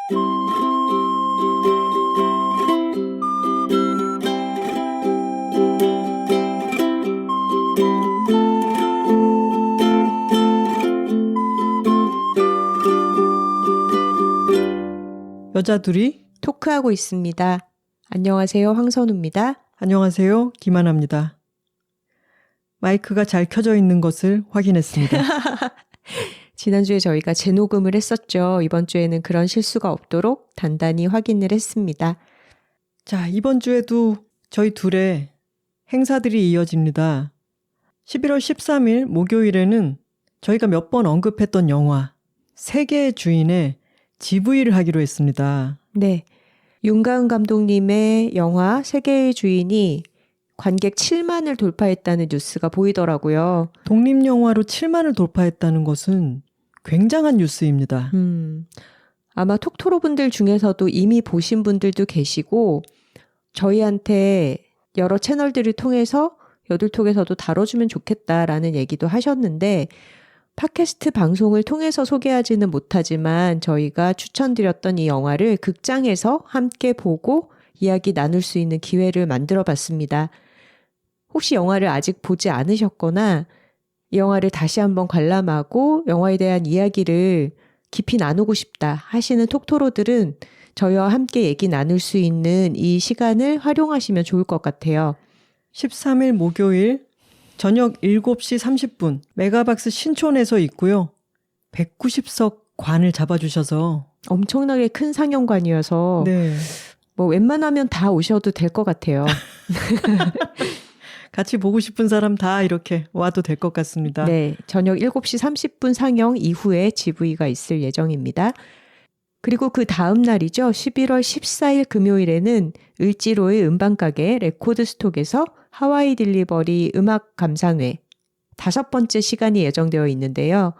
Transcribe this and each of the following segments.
여자 둘이 토크하고 있습니다. 안녕하세요. 황선우입니다. 안녕하세요. 김하나입니다. 마이크가 잘 켜져 있는 것을 확인했습니다. 지난주에 저희가 재녹음을 했었죠. 이번 주에는 그런 실수가 없도록 단단히 확인을 했습니다. 자, 이번 주에도 저희 둘의 행사들이 이어집니다. 11월 13일 목요일에는 저희가 몇 번 언급했던 영화 세계의 주인의 GV를 하기로 했습니다. 네. 윤가은 감독님의 영화 세계의 주인이 관객 7만을 돌파했다는 뉴스가 보이더라고요. 독립영화로 7만을 돌파했다는 것은 굉장한 뉴스입니다. 아마 톡토로 분들 중에서도 이미 보신 분들도 계시고 저희한테 여러 채널들을 통해서 여둘톡에서도 다뤄주면 좋겠다라는 얘기도 하셨는데 팟캐스트 방송을 통해서 소개하지는 못하지만 저희가 추천드렸던 이 영화를 극장에서 함께 보고 이야기 나눌 수 있는 기회를 만들어 봤습니다. 혹시 영화를 아직 보지 않으셨거나 이 영화를 다시 한번 관람하고 영화에 대한 이야기를 깊이 나누고 싶다 하시는 톡토로들은 저희와 함께 얘기 나눌 수 있는 이 시간을 활용하시면 좋을 것 같아요. 13일 목요일 저녁 7시 30분 메가박스 신촌에서 있고요. 190석 관을 잡아주셔서 엄청나게 큰 상영관이어서 네. 뭐 웬만하면 다 오셔도 될 것 같아요. 같이 보고 싶은 사람 다 이렇게 와도 될 것 같습니다. 네, 저녁 7시 30분 상영 이후에 GV가 있을 예정입니다. 그리고 그 다음 날이죠. 11월 14일 금요일에는 을지로의 음반가게 레코드스톡에서 하와이 딜리버리 음악 감상회 5번째 시간이 예정되어 있는데요.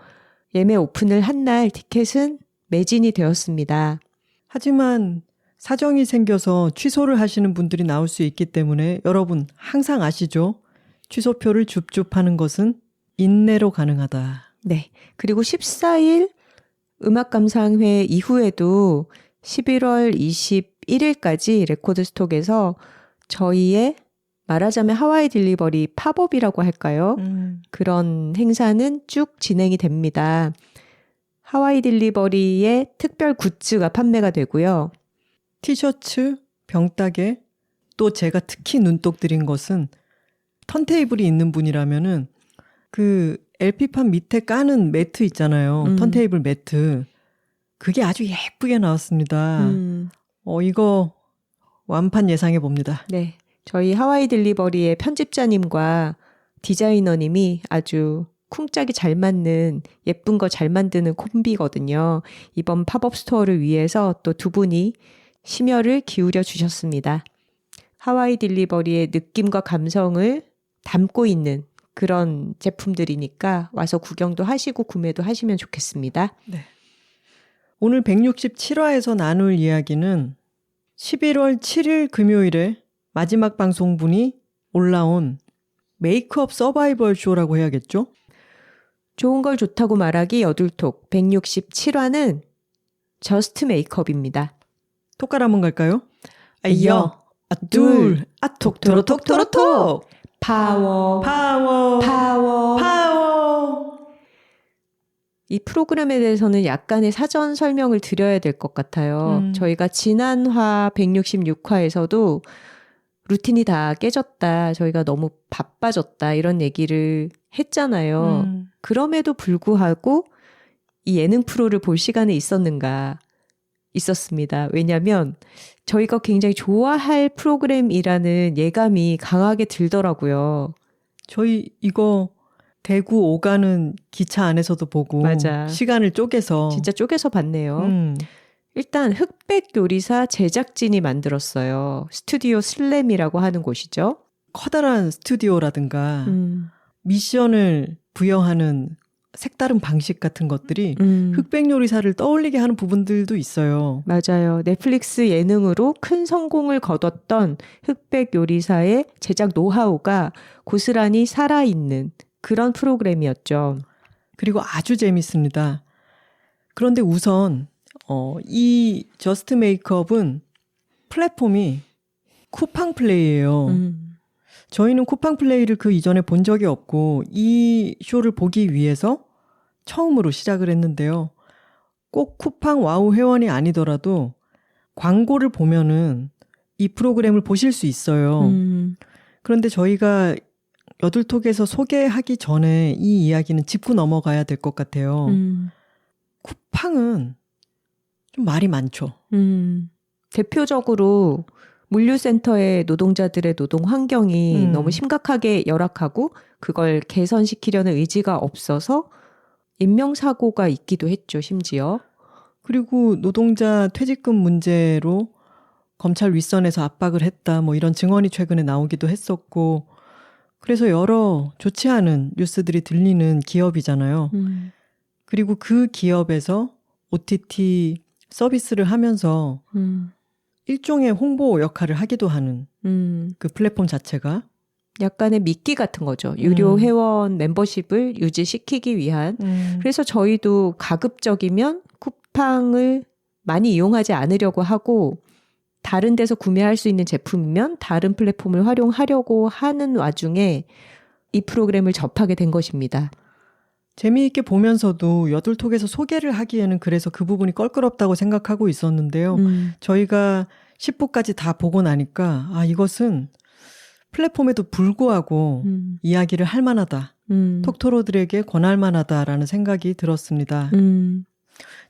예매 오픈을 한 날 티켓은 매진이 되었습니다. 하지만 사정이 생겨서 취소를 하시는 분들이 나올 수 있기 때문에 여러분 항상 아시죠? 취소표를 줍줍하는 것은 인내로 가능하다. 네. 그리고 14일 음악감상회 이후에도 11월 21일까지 레코드스톡에서 저희의 말하자면 하와이 딜리버리 팝업이라고 할까요? 그런 행사는 쭉 진행이 됩니다. 하와이 딜리버리의 특별 굿즈가 판매가 되고요. 티셔츠, 병따개, 또 제가 특히 눈독 들인 것은 턴테이블이 있는 분이라면은 그 LP판 밑에 까는 매트 있잖아요. 턴테이블 매트. 그게 아주 예쁘게 나왔습니다. 이거 완판 예상해 봅니다. 네. 저희 하와이 딜리버리의 편집자님과 디자이너님이 아주 쿵짝이 잘 맞는 예쁜 거 잘 만드는 콤비거든요. 이번 팝업 스토어를 위해서 또 두 분이 심혈을 기울여 주셨습니다. 하와이 딜리버리의 느낌과 감성을 담고 있는 그런 제품들이니까 와서 구경도 하시고 구매도 하시면 좋겠습니다. 네. 오늘 167화에서 나눌 이야기는 11월 7일 금요일에 마지막 방송분이 올라온 메이크업 서바이벌 쇼라고 해야겠죠? 좋은 걸 좋다고 말하기 여둘톡 167화는 저스트 메이크업입니다. 톡갈 한번 갈까요? 여, 둘, 톡토로톡토로톡! 파워, 파워, 파워. 파워! 이 프로그램에 대해서는 약간의 사전 설명을 드려야 될 것 같아요. 저희가 지난화 166화에서도 루틴이 다 깨졌다. 저희가 너무 바빠졌다. 이런 얘기를 했잖아요. 그럼에도 불구하고 이 예능 프로를 볼 시간이 있었는가? 있었습니다. 왜냐하면 저희가 굉장히 좋아할 프로그램이라는 예감이 강하게 들더라고요. 저희 이거 대구 오가는 기차 안에서도 보고 맞아. 시간을 쪼개서 진짜 쪼개서 봤네요. 일단 흑백 요리사 제작진이 만들었어요. 스튜디오 슬램이라고 하는 곳이죠. 커다란 스튜디오라든가 미션을 부여하는 색다른 방식 같은 것들이 흑백 요리사를 떠올리게 하는 부분들도 있어요. 맞아요. 넷플릭스 예능으로 큰 성공을 거뒀던 흑백 요리사의 제작 노하우가 고스란히 살아있는 그런 프로그램이었죠. 그리고 아주 재밌습니다. 그런데 우선 이 저스트 메이크업은 플랫폼이 쿠팡 플레이예요. 저희는 쿠팡 플레이를 그 이전에 본 적이 없고 이 쇼를 보기 위해서 처음으로 시작을 했는데요. 꼭 쿠팡 와우 회원이 아니더라도 광고를 보면은 이 프로그램을 보실 수 있어요. 그런데 저희가 여둘톡에서 소개하기 전에 이 이야기는 짚고 넘어가야 될 것 같아요. 쿠팡은 좀 말이 많죠. 대표적으로 물류센터의 노동자들의 노동 환경이 너무 심각하게 열악하고 그걸 개선시키려는 의지가 없어서 인명사고가 있기도 했죠, 심지어. 그리고 노동자 퇴직금 문제로 검찰 윗선에서 압박을 했다, 뭐 이런 증언이 최근에 나오기도 했었고, 그래서 여러 좋지 않은 뉴스들이 들리는 기업이잖아요. 그리고 그 기업에서 OTT 서비스를 하면서 일종의 홍보 역할을 하기도 하는 그 플랫폼 자체가 약간의 미끼 같은 거죠. 유료 회원 멤버십을 유지시키기 위한. 그래서 저희도 가급적이면 쿠팡을 많이 이용하지 않으려고 하고 다른 데서 구매할 수 있는 제품이면 다른 플랫폼을 활용하려고 하는 와중에 이 프로그램을 접하게 된 것입니다. 재미있게 보면서도 여둘톡에서 소개를 하기에는 그래서 그 부분이 껄끄럽다고 생각하고 있었는데요. 저희가 10부까지 다 보고 나니까 이것은 플랫폼에도 불구하고 이야기를 할 만하다. 톡토로들에게 권할 만하다라는 생각이 들었습니다.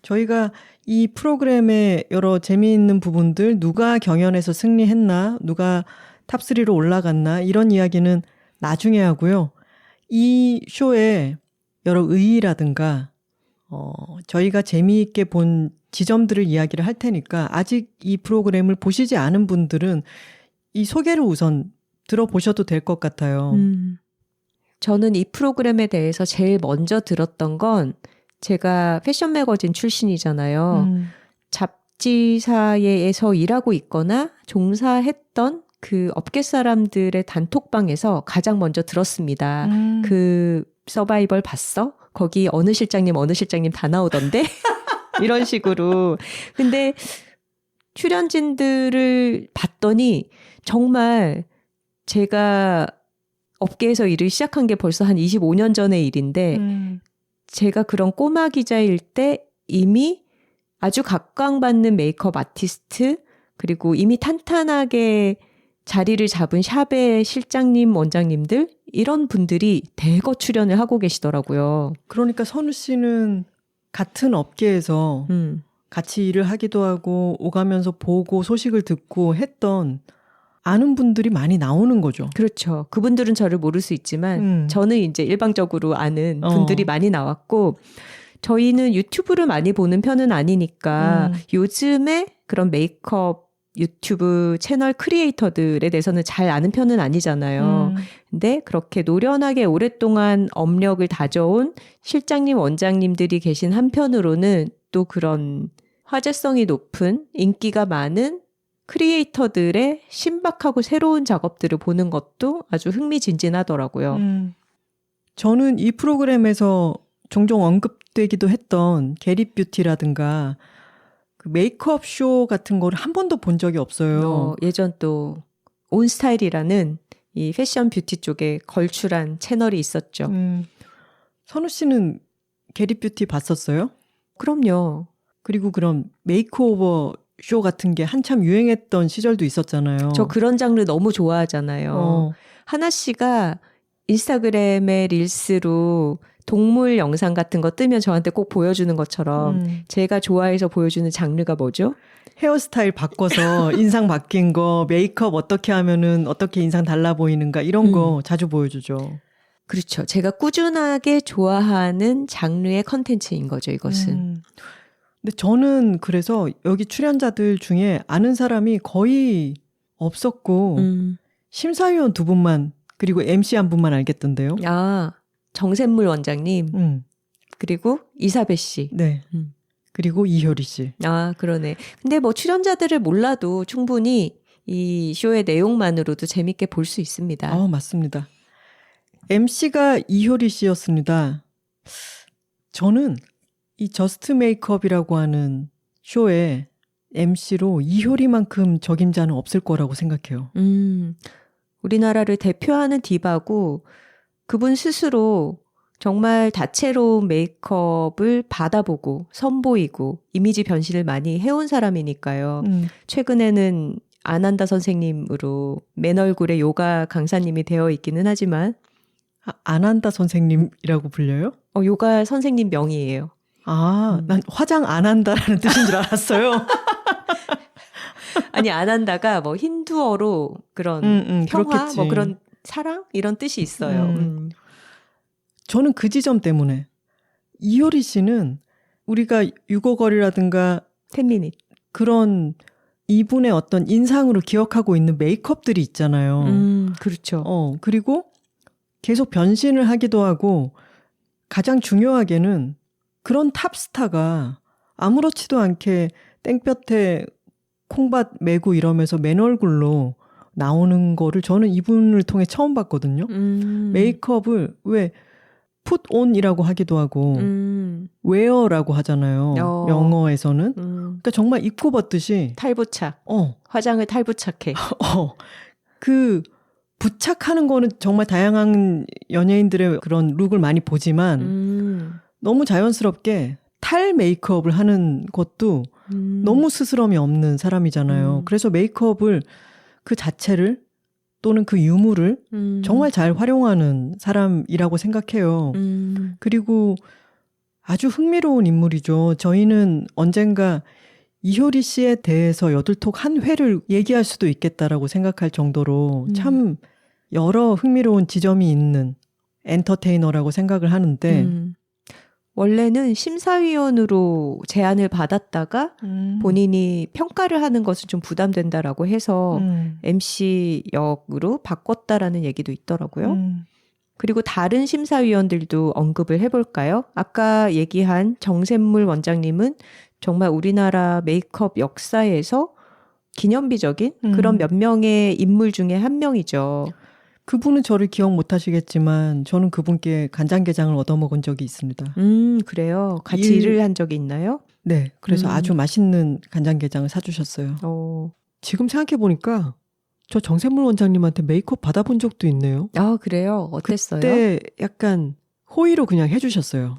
저희가 이 프로그램의 여러 재미있는 부분들, 누가 경연에서 승리했나, 누가 탑3로 올라갔나 이런 이야기는 나중에 하고요. 이 쇼에 여러 의의라든가 저희가 재미있게 본 지점들을 이야기를 할 테니까 아직 이 프로그램을 보시지 않은 분들은 이 소개를 우선 들어보셔도 될 것 같아요. 저는 이 프로그램에 대해서 제일 먼저 들었던 건 제가 패션 매거진 출신이잖아요. 잡지사에서 일하고 있거나 종사했던 그 업계 사람들의 단톡방에서 가장 먼저 들었습니다. 그 서바이벌 봤어? 거기 어느 실장님 다 나오던데? 이런 식으로. 근데 출연진들을 봤더니 정말 제가 업계에서 일을 시작한 게 벌써 한 25년 전의 일인데 제가 그런 꼬마 기자일 때 이미 아주 각광받는 메이크업 아티스트 그리고 이미 탄탄하게 자리를 잡은 샵의 실장님, 원장님들 이런 분들이 대거 출연을 하고 계시더라고요. 그러니까 선우 씨는 같은 업계에서 같이 일을 하기도 하고 오가면서 보고 소식을 듣고 했던 아는 분들이 많이 나오는 거죠. 그렇죠. 그분들은 저를 모를 수 있지만 저는 이제 일방적으로 아는 분들이 많이 나왔고 저희는 유튜브를 많이 보는 편은 아니니까 요즘에 그런 메이크업 유튜브 채널 크리에이터들에 대해서는 잘 아는 편은 아니잖아요. 근데 그렇게 노련하게 오랫동안 업력을 다져온 실장님, 원장님들이 계신 한편으로는 또 그런 화제성이 높은 인기가 많은 크리에이터들의 신박하고 새로운 작업들을 보는 것도 아주 흥미진진하더라고요. 저는 이 프로그램에서 종종 언급되기도 했던 게릿뷰티라든가 그 메이크업 쇼 같은 거를 한 번도 본 적이 없어요. 예전 또 온스타일이라는 이 패션 뷰티 쪽에 걸출한 채널이 있었죠. 선우 씨는 게릿뷰티 봤었어요? 그럼요. 그리고 그런 메이크오버 쇼 같은 게 한참 유행했던 시절도 있었잖아요. 저 그런 장르 너무 좋아하잖아요. 하나 씨가 인스타그램의 릴스로 동물 영상 같은 거 뜨면 저한테 꼭 보여주는 것처럼 제가 좋아해서 보여주는 장르가 뭐죠? 헤어스타일 바꿔서 인상 바뀐 거, 메이크업 어떻게 하면은 어떻게 인상 달라 보이는가 이런 거 자주 보여주죠. 그렇죠. 제가 꾸준하게 좋아하는 장르의 컨텐츠인 거죠, 이것은. 근데 저는 그래서 여기 출연자들 중에 아는 사람이 거의 없었고 심사위원 2분만 그리고 MC 한 분만 알겠던데요. 정샘물 원장님 그리고 이사배 씨. 네. 그리고 이효리 씨. 그러네. 근데 뭐 출연자들을 몰라도 충분히 이 쇼의 내용만으로도 재밌게 볼 수 있습니다. 맞습니다. MC가 이효리 씨였습니다. 저는 이 저스트 메이크업이라고 하는 쇼에 MC로 이효리만큼 적임자는 없을 거라고 생각해요. 우리나라를 대표하는 디바고 그분 스스로 정말 다채로운 메이크업을 받아보고 선보이고 이미지 변신을 많이 해온 사람이니까요. 최근에는 아난다 선생님으로 맨 얼굴에 요가 강사님이 되어 있기는 하지만 아난다 선생님이라고 불려요? 요가 선생님 명이에요. 난 화장 안 한다라는 뜻인 줄 알았어요. 아니 아난다가 뭐 힌두어로 그런 평화 그렇겠지. 뭐 그런 사랑 이런 뜻이 있어요. 저는 그 지점 때문에 이효리 씨는 우리가 유고걸이라든가 10미닛 그런 이분의 어떤 인상으로 기억하고 있는 메이크업들이 있잖아요. 그렇죠. 그리고 계속 변신을 하기도 하고 가장 중요하게는 그런 탑스타가 아무렇지도 않게 땡볕에 콩밭 메고 이러면서 맨 얼굴로 나오는 거를 저는 이분을 통해 처음 봤거든요. 메이크업을 왜 풋온이라고 하기도 하고 웨어라고 하잖아요. 영어에서는. 그러니까 정말 입고 봤듯이 탈부착. 화장을 탈부착해. 그 부착하는 거는 정말 다양한 연예인들의 그런 룩을 많이 보지만 너무 자연스럽게 탈 메이크업을 하는 것도 너무 스스럼이 없는 사람이잖아요. 그래서 메이크업을 그 자체를 또는 그 유무를 정말 잘 활용하는 사람이라고 생각해요. 그리고 아주 흥미로운 인물이죠. 저희는 언젠가 이효리 씨에 대해서 여둘톡 한 회를 얘기할 수도 있겠다라고 생각할 정도로 참 여러 흥미로운 지점이 있는 엔터테이너라고 생각을 하는데 원래는 심사위원으로 제안을 받았다가 본인이 평가를 하는 것은 좀 부담된다라고 해서 MC 역으로 바꿨다라는 얘기도 있더라고요. 그리고 다른 심사위원들도 언급을 해볼까요? 아까 얘기한 정샘물 원장님은 정말 우리나라 메이크업 역사에서 기념비적인 그런 몇 명의 인물 중에 한 명이죠. 그분은 저를 기억 못 하시겠지만 저는 그분께 간장게장을 얻어먹은 적이 있습니다. 그래요? 같이 일을 한 적이 있나요? 네. 그래서 아주 맛있는 간장게장을 사주셨어요. 지금 생각해보니까 저 정샘물 원장님한테 메이크업 받아본 적도 있네요. 아, 그래요? 어땠어요? 그때 약간 호의로 그냥 해주셨어요.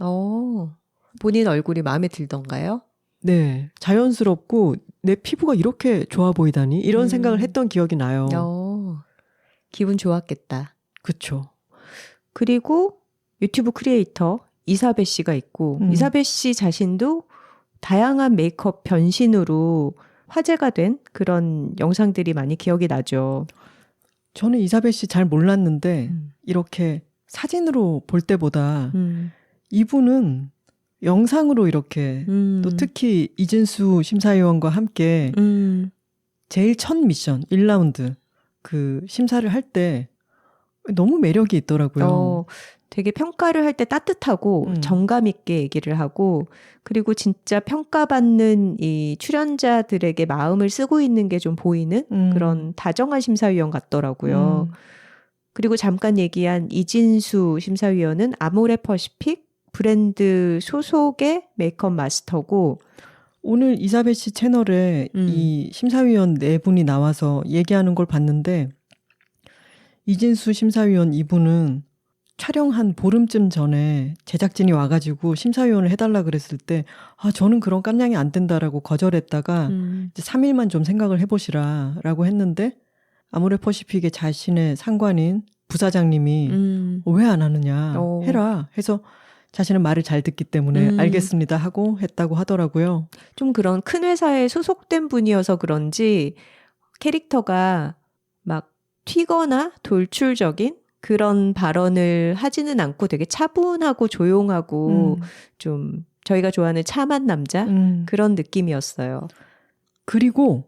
본인 얼굴이 마음에 들던가요? 네. 자연스럽고 내 피부가 이렇게 좋아 보이다니 이런 생각을 했던 기억이 나요. 기분 좋았겠다. 그쵸. 그리고 유튜브 크리에이터 이사배 씨가 있고 이사배 씨 자신도 다양한 메이크업 변신으로 화제가 된 그런 영상들이 많이 기억이 나죠. 저는 이사배 씨 잘 몰랐는데 이렇게 사진으로 볼 때보다 이분은 영상으로 이렇게 또 특히 이진수 심사위원과 함께 제일 첫 미션 1라운드 그 심사를 할 때 너무 매력이 있더라고요. 되게 평가를 할 때 따뜻하고 정감 있게 얘기를 하고 그리고 진짜 평가받는 이 출연자들에게 마음을 쓰고 있는 게 좀 보이는 그런 다정한 심사위원 같더라고요. 그리고 잠깐 얘기한 이진수 심사위원은 아모레 퍼시픽 브랜드 소속의 메이크업 마스터고 오늘 이사배 씨 채널에 이 심사위원 네 분이 나와서 얘기하는 걸 봤는데 이진수 심사위원 이분은 촬영 한 보름쯤 전에 제작진이 와가지고 심사위원을 해달라 그랬을 때 저는 그런 깜냥이 안 된다라고 거절했다가 이제 3일만 좀 생각을 해보시라 라고 했는데 아모레 퍼시픽의 자신의 상관인 부사장님이 왜 안 하느냐 해라 해서 자신은 말을 잘 듣기 때문에 알겠습니다 하고 했다고 하더라고요. 좀 그런 큰 회사에 소속된 분이어서 그런지 캐릭터가 막 튀거나 돌출적인 그런 발언을 하지는 않고 되게 차분하고 조용하고 좀 저희가 좋아하는 참한 남자 그런 느낌이었어요. 그리고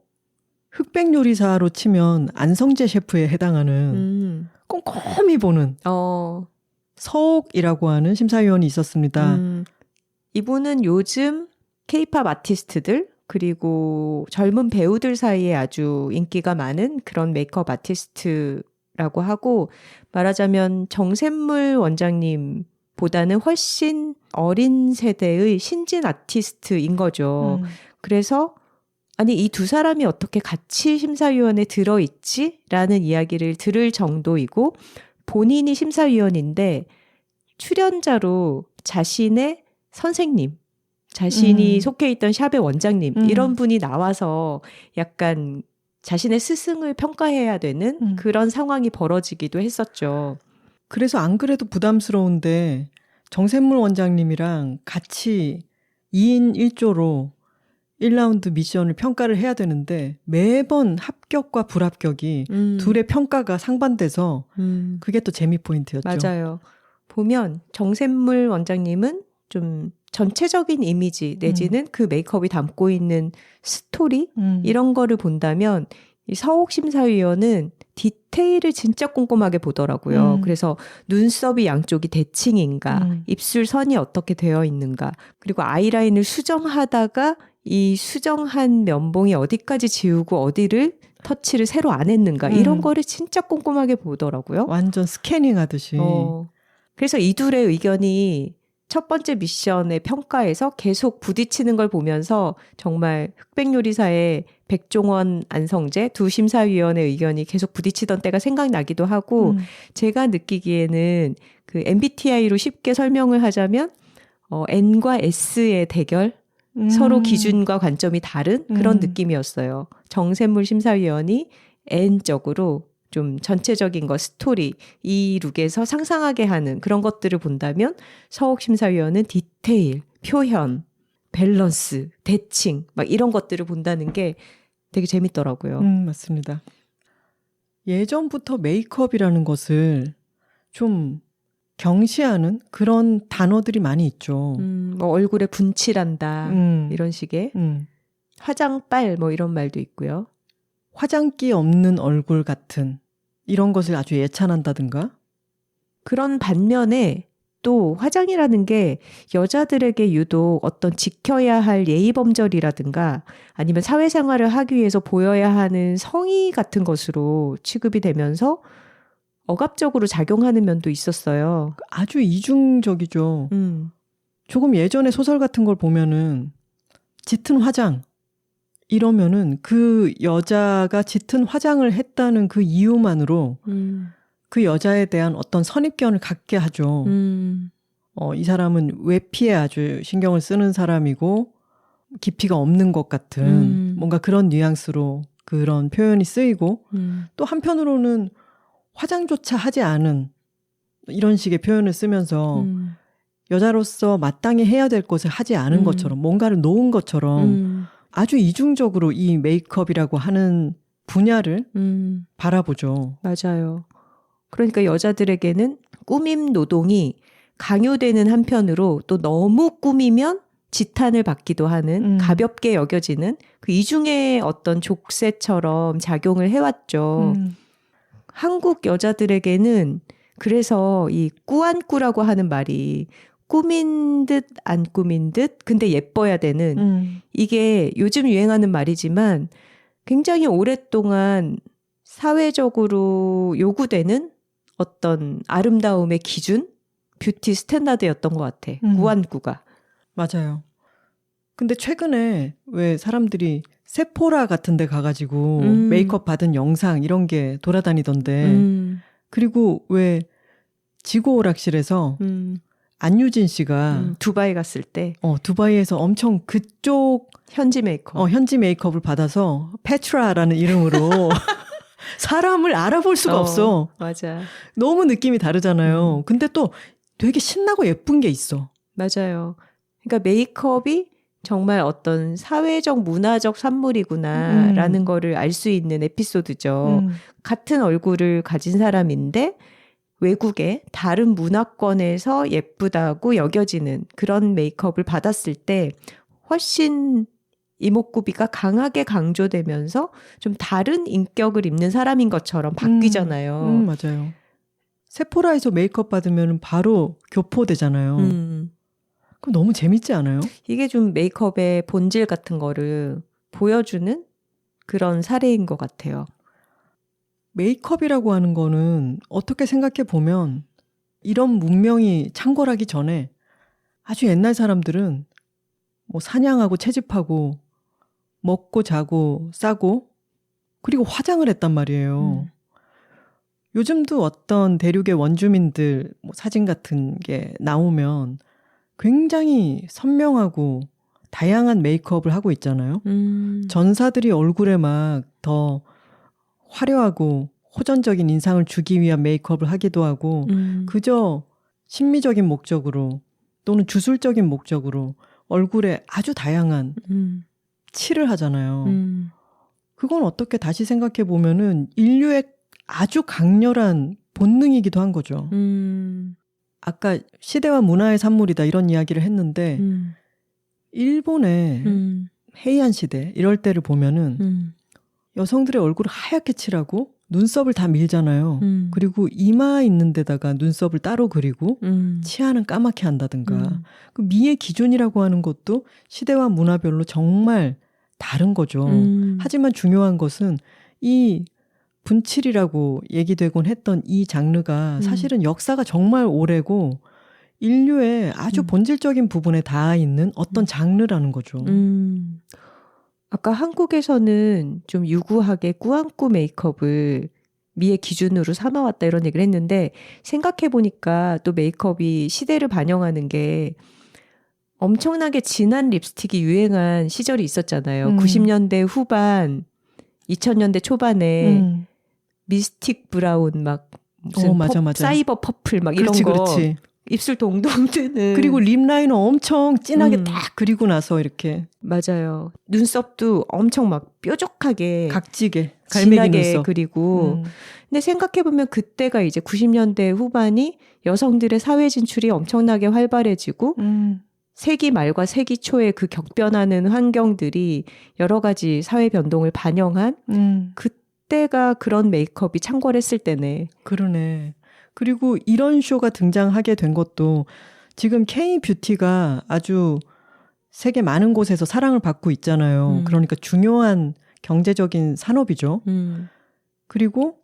흑백 요리사로 치면 안성재 셰프에 해당하는 꼼꼼히 보는 서옥이라고 하는 심사위원이 있었습니다. 이분은 요즘 K-팝 아티스트들 그리고 젊은 배우들 사이에 아주 인기가 많은 그런 메이크업 아티스트라고 하고 말하자면 정샘물 원장님보다는 훨씬 어린 세대의 신진 아티스트인 거죠. 그래서 아니 이 두 사람이 어떻게 같이 심사위원에 들어있지? 라는 이야기를 들을 정도이고 본인이 심사위원인데 출연자로 자신의 선생님, 자신이 속해 있던 샵의 원장님 이런 분이 나와서 약간 자신의 스승을 평가해야 되는 그런 상황이 벌어지기도 했었죠. 그래서 안 그래도 부담스러운데 정샘물 원장님이랑 같이 2인 1조로 1라운드 미션을 평가를 해야 되는데 매번 합격과 불합격이 둘의 평가가 상반돼서 그게 또 재미 포인트였죠. 맞아요. 보면 정샘물 원장님은 좀 전체적인 이미지 내지는 그 메이크업이 담고 있는 스토리 이런 거를 본다면 이 서옥 심사위원은 디테일을 진짜 꼼꼼하게 보더라고요. 그래서 눈썹이 양쪽이 대칭인가, 입술 선이 어떻게 되어 있는가, 그리고 아이라인을 수정하다가 이 수정한 면봉이 어디까지 지우고 어디를 터치를 새로 안 했는가 이런 거를 진짜 꼼꼼하게 보더라고요. 완전 스캐닝 하듯이. 그래서 이 둘의 의견이 첫 번째 미션의 평가에서 계속 부딪히는 걸 보면서 정말 흑백요리사의 백종원, 안성재 두 심사위원의 의견이 계속 부딪히던 때가 생각나기도 하고 제가 느끼기에는 그 MBTI로 쉽게 설명을 하자면 N과 S의 대결, 서로 기준과 관점이 다른 그런 느낌이었어요. 정샘물 심사위원이 N적으로 좀 전체적인 거 스토리 이 룩에서 상상하게 하는 그런 것들을 본다면 서옥 심사위원은 디테일, 표현, 밸런스, 대칭 막 이런 것들을 본다는 게 되게 재밌더라고요. 맞습니다. 예전부터 메이크업이라는 것을 좀 경시하는 그런 단어들이 많이 있죠. 뭐 얼굴에 분칠한다 이런 식의 화장빨 뭐 이런 말도 있고요. 화장기 없는 얼굴 같은 이런 것을 아주 예찬한다든가. 그런 반면에 또 화장이라는 게 여자들에게 유독 어떤 지켜야 할 예의범절이라든가 아니면 사회생활을 하기 위해서 보여야 하는 성의 같은 것으로 취급이 되면서 억압적으로 작용하는 면도 있었어요. 아주 이중적이죠. 조금 예전에 소설 같은 걸 보면은 짙은 화장 이러면은 그 여자가 짙은 화장을 했다는 그 이유만으로 그 여자에 대한 어떤 선입견을 갖게 하죠. 이 사람은 외피에 아주 신경을 쓰는 사람이고 깊이가 없는 것 같은 뭔가 그런 뉘앙스로 그런 표현이 쓰이고 또 한편으로는 화장조차 하지 않은 이런 식의 표현을 쓰면서 여자로서 마땅히 해야 될 것을 하지 않은 것처럼 뭔가를 놓은 것처럼 아주 이중적으로 이 메이크업이라고 하는 분야를 바라보죠. 맞아요. 그러니까 여자들에게는 꾸밈 노동이 강요되는 한편으로 또 너무 꾸미면 지탄을 받기도 하는 가볍게 여겨지는 그 이중의 어떤 족쇄처럼 작용을 해왔죠. 한국 여자들에게는 그래서 이 꾸안꾸라고 하는 말이 꾸민 듯 안 꾸민 듯 근데 예뻐야 되는 이게 요즘 유행하는 말이지만 굉장히 오랫동안 사회적으로 요구되는 어떤 아름다움의 기준, 뷰티 스탠다드였던 것 같아. 꾸안꾸가. 맞아요. 근데 최근에 왜 사람들이 세포라 같은 데 가가지고 메이크업 받은 영상 이런 게 돌아다니던데 그리고 왜 지구 오락실에서 안유진 씨가 두바이 갔을 때 두바이에서 엄청 그쪽 현지 메이크업 현지 메이크업을 받아서 페트라라는 이름으로 사람을 알아볼 수가 없어. 맞아. 너무 느낌이 다르잖아요. 근데 또 되게 신나고 예쁜 게 있어. 맞아요. 그러니까 메이크업이 정말 어떤 사회적 문화적 산물이구나라는 거를 알 수 있는 에피소드죠. 같은 얼굴을 가진 사람인데 외국의 다른 문화권에서 예쁘다고 여겨지는 그런 메이크업을 받았을 때 훨씬 이목구비가 강하게 강조되면서 좀 다른 인격을 입는 사람인 것처럼 바뀌잖아요. 맞아요. 세포라에서 메이크업 받으면 바로 교포되잖아요. 그럼 너무 재밌지 않아요? 이게 좀 메이크업의 본질 같은 거를 보여주는 그런 사례인 것 같아요. 메이크업이라고 하는 거는 어떻게 생각해 보면 이런 문명이 창궐하기 전에 아주 옛날 사람들은 뭐 사냥하고 채집하고 먹고 자고 싸고 그리고 화장을 했단 말이에요. 요즘도 어떤 대륙의 원주민들 사진 같은 게 나오면 굉장히 선명하고 다양한 메이크업을 하고 있잖아요. 전사들이 얼굴에 막 더 화려하고 호전적인 인상을 주기 위한 메이크업을 하기도 하고 그저 심미적인 목적으로 또는 주술적인 목적으로 얼굴에 아주 다양한 칠을 하잖아요. 그건 어떻게 다시 생각해 보면은 인류의 아주 강렬한 본능이기도 한 거죠. 아까 시대와 문화의 산물이다 이런 이야기를 했는데 일본의 헤이안 시대 이럴 때를 보면은 여성들의 얼굴을 하얗게 칠하고 눈썹을 다 밀잖아요. 그리고 이마 있는 데다가 눈썹을 따로 그리고 치아는 까맣게 한다든가 그 미의 기준이라고 하는 것도 시대와 문화별로 정말 다른 거죠. 하지만 중요한 것은 이 분칠이라고 얘기되곤 했던 이 장르가 사실은 역사가 정말 오래고 인류의 아주 본질적인 부분에 닿아 있는 어떤 장르라는 거죠. 아까 한국에서는 좀 유구하게 꾸안꾸 메이크업을 미의 기준으로 삼아왔다 이런 얘기를 했는데 생각해보니까 또 메이크업이 시대를 반영하는 게 엄청나게 진한 립스틱이 유행한 시절이 있었잖아요. 90년대 후반, 2000년대 초반에 미스틱 브라운 막 무슨 맞아. 사이버 퍼플 막 이런 거 그렇지. 입술 동동 뜨는 그리고 립 라이너 엄청 진하게 딱 그리고 나서 이렇게 맞아요. 눈썹도 엄청 막 뾰족하게 각지게 갈매기 진하게 눈썹 그리고 근데 생각해보면 그때가 이제 90년대 후반이 여성들의 사회 진출이 엄청나게 활발해지고 세기 말과 세기 초에 그 격변하는 환경들이 여러 가지 사회 변동을 반영한 그때가 그런 메이크업이 창궐했을 때네. 그러네. 그리고 이런 쇼가 등장하게 된 것도 지금 K-뷰티가 아주 세계 많은 곳에서 사랑을 받고 있잖아요. 그러니까 중요한 경제적인 산업이죠. 그리고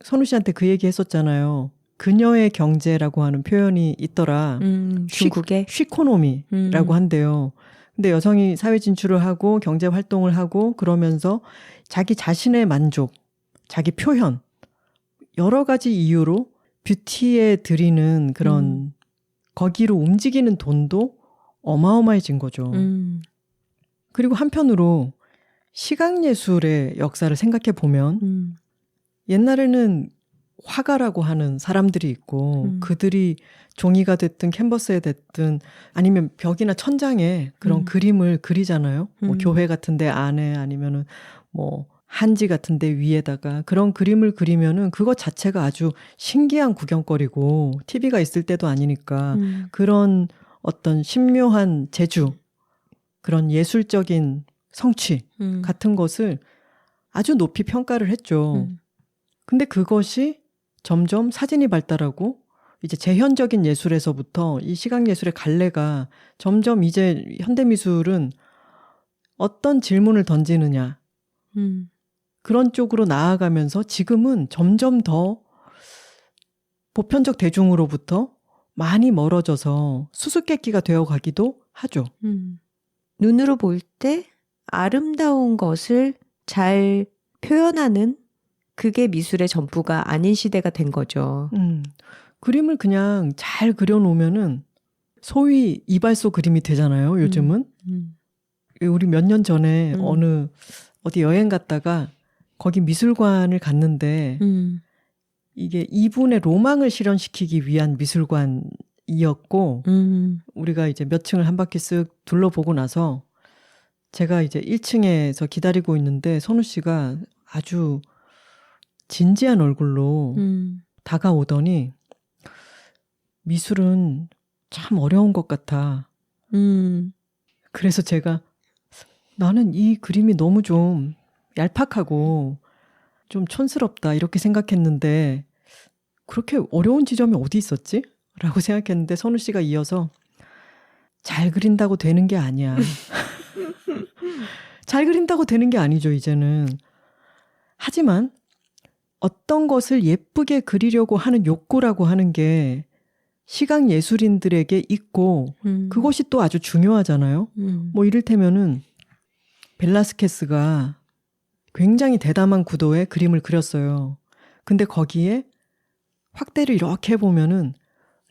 선우 씨한테 그 얘기 했었잖아요. 그녀의 경제라고 하는 표현이 있더라. 중국에 쉬코노미라고 한대요. 근데 여성이 사회 진출을 하고 경제 활동을 하고 그러면서 자기 자신의 만족, 자기 표현 여러 가지 이유로 뷰티에 들이는 그런 거기로 움직이는 돈도 어마어마해진 거죠. 그리고 한편으로 시각예술의 역사를 생각해 보면 옛날에는 화가라고 하는 사람들이 있고 그들이 종이가 됐든 캔버스에 됐든 아니면 벽이나 천장에 그런 그림을 그리잖아요. 뭐 교회 같은 데 안에 아니면은 뭐 한지 같은 데 위에다가 그런 그림을 그리면은 그것 자체가 아주 신기한 구경거리고 TV가 있을 때도 아니니까 그런 어떤 신묘한 재주, 그런 예술적인 성취 같은 것을 아주 높이 평가를 했죠. 근데 그것이 점점 사진이 발달하고 이제 재현적인 예술에서부터 이 시각예술의 갈래가 점점 이제 현대미술은 어떤 질문을 던지느냐 그런 쪽으로 나아가면서 지금은 점점 더 보편적 대중으로부터 많이 멀어져서 수수께끼가 되어가기도 하죠. 눈으로 볼 때 아름다운 것을 잘 표현하는 그게 미술의 전부가 아닌 시대가 된 거죠. 그림을 그냥 잘 그려놓으면은 소위 이발소 그림이 되잖아요. 요즘은. 우리 몇 년 전에 어디 여행 갔다가 거기 미술관을 갔는데 이게 이분의 로망을 실현시키기 위한 미술관이었고 우리가 이제 몇 층을 한 바퀴 쓱 둘러보고 나서 제가 이제 1층에서 기다리고 있는데 선우 씨가 아주 진지한 얼굴로 다가오더니 미술은 참 어려운 것 같아. 그래서 제가 나는 이 그림이 너무 좀 얄팍하고 좀 촌스럽다 이렇게 생각했는데 그렇게 어려운 지점이 어디 있었지? 라고 생각했는데 선우 씨가 이어서 잘 그린다고 되는 게 아니야. 잘 그린다고 되는 게 아니죠, 이제는. 하지만 어떤 것을 예쁘게 그리려고 하는 욕구라고 하는 게 시각 예술인들에게 있고 그것이 또 아주 중요하잖아요. 뭐 이를테면은 벨라스케스가 굉장히 대담한 구도의 그림을 그렸어요. 근데 거기에 확대를 이렇게 해보면은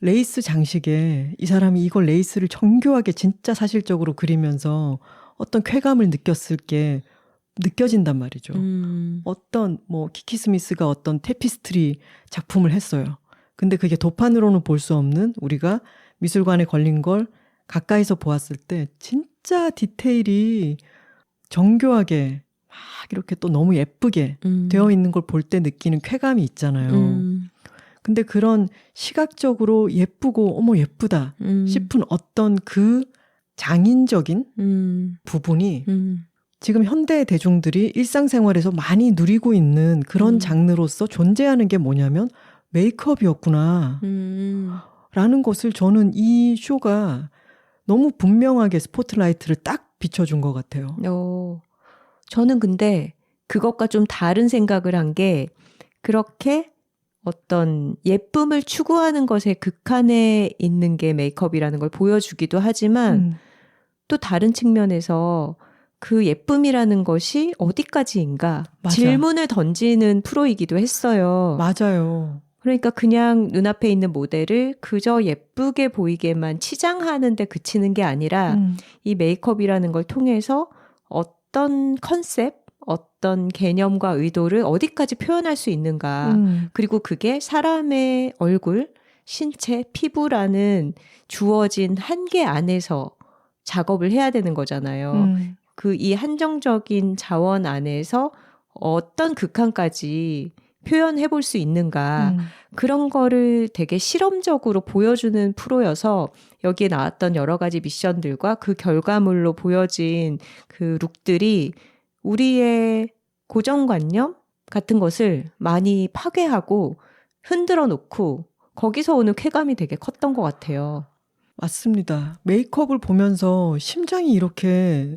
레이스 장식에 이 사람이 이걸 레이스를 정교하게 진짜 사실적으로 그리면서 어떤 쾌감을 느꼈을 게 느껴진단 말이죠. 어떤 뭐 키키 스미스가 어떤 테피스트리 작품을 했어요. 근데 그게 도판으로는 볼 수 없는 우리가 미술관에 걸린 걸 가까이서 보았을 때 진짜 디테일이 정교하게 막 이렇게 또 너무 예쁘게 되어 있는 걸 볼 때 느끼는 쾌감이 있잖아요. 근데 그런 시각적으로 예쁘고 어머 예쁘다 싶은 어떤 그 장인적인 부분이 지금 현대 대중들이 일상생활에서 많이 누리고 있는 그런 장르로서 존재하는 게 뭐냐면 메이크업이었구나 라는 것을 저는 이 쇼가 너무 분명하게 스포트라이트를 딱 비춰준 것 같아요. 저는 근데 그것과 좀 다른 생각을 한 게 그렇게 어떤 예쁨을 추구하는 것에 극한에 있는 게 메이크업이라는 걸 보여주기도 하지만 또 다른 측면에서 그 예쁨이라는 것이 어디까지인가 맞아. 질문을 던지는 프로이기도 했어요. 맞아요. 그러니까 그냥 눈앞에 있는 모델을 그저 예쁘게 보이게만 치장하는 데 그치는 게 아니라 이 메이크업이라는 걸 통해서 어떤 컨셉, 어떤 개념과 의도를 어디까지 표현할 수 있는가. 그리고 그게 사람의 얼굴, 신체, 피부라는 주어진 한계 안에서 작업을 해야 되는 거잖아요. 그 이 한정적인 자원 안에서 어떤 극한까지 표현해 볼 수 있는가. 그런 거를 되게 실험적으로 보여주는 프로여서 여기에 나왔던 여러 가지 미션들과 그 결과물로 보여진 그 룩들이 우리의 고정관념 같은 것을 많이 파괴하고 흔들어 놓고 거기서 오는 쾌감이 되게 컸던 것 같아요. 맞습니다. 메이크업을 보면서 심장이 이렇게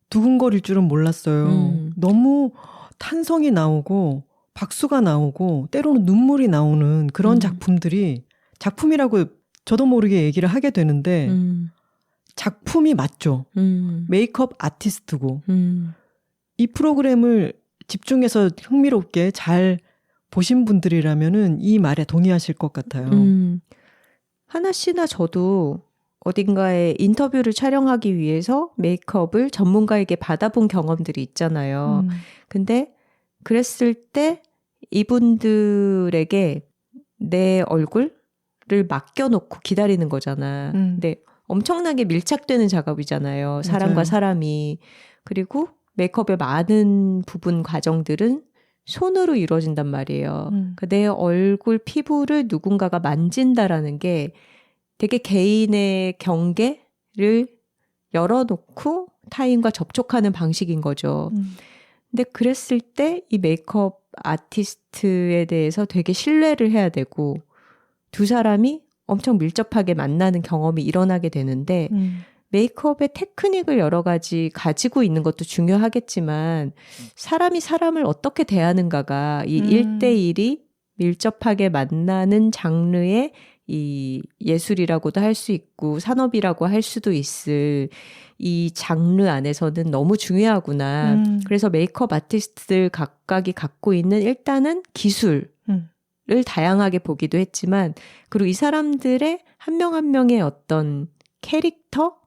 두근거릴 줄은 몰랐어요. 너무 탄성이 나오고 박수가 나오고 때로는 눈물이 나오는 그런 작품들이 작품이라고 저도 모르게 얘기를 하게 되는데 작품이 맞죠. 메이크업 아티스트고 이 프로그램을 집중해서 흥미롭게 잘 보신 분들이라면은 이 말에 동의하실 것 같아요. 하나 씨나 저도 어딘가에 인터뷰를 촬영하기 위해서 메이크업을 전문가에게 받아본 경험들이 있잖아요. 근데 그랬을 때 이분들에게 내 얼굴을 맡겨놓고 기다리는 거잖아. 근데 엄청나게 밀착되는 작업이잖아요. 사람과 맞아요. 사람이. 그리고 메이크업의 많은 부분 과정들은 손으로 이루어진단 말이에요. 그러니까 내 얼굴 피부를 누군가가 만진다라는 게 되게 개인의 경계를 열어놓고 타인과 접촉하는 방식인 거죠. 근데 그랬을 때 이 메이크업 아티스트에 대해서 되게 신뢰를 해야 되고 두 사람이 엄청 밀접하게 만나는 경험이 일어나게 되는데 메이크업의 테크닉을 여러 가지 가지고 있는 것도 중요하겠지만 사람이 사람을 어떻게 대하는가가 이 1대1이 밀접하게 만나는 장르의 이 예술이라고도 할 수 있고 산업이라고 할 수도 있을 이 장르 안에서는 너무 중요하구나. 그래서 메이크업 아티스트들 각각이 갖고 있는 일단은 기술을 다양하게 보기도 했지만 그리고 이 사람들의 한 명 한 명의 어떤 캐릭터,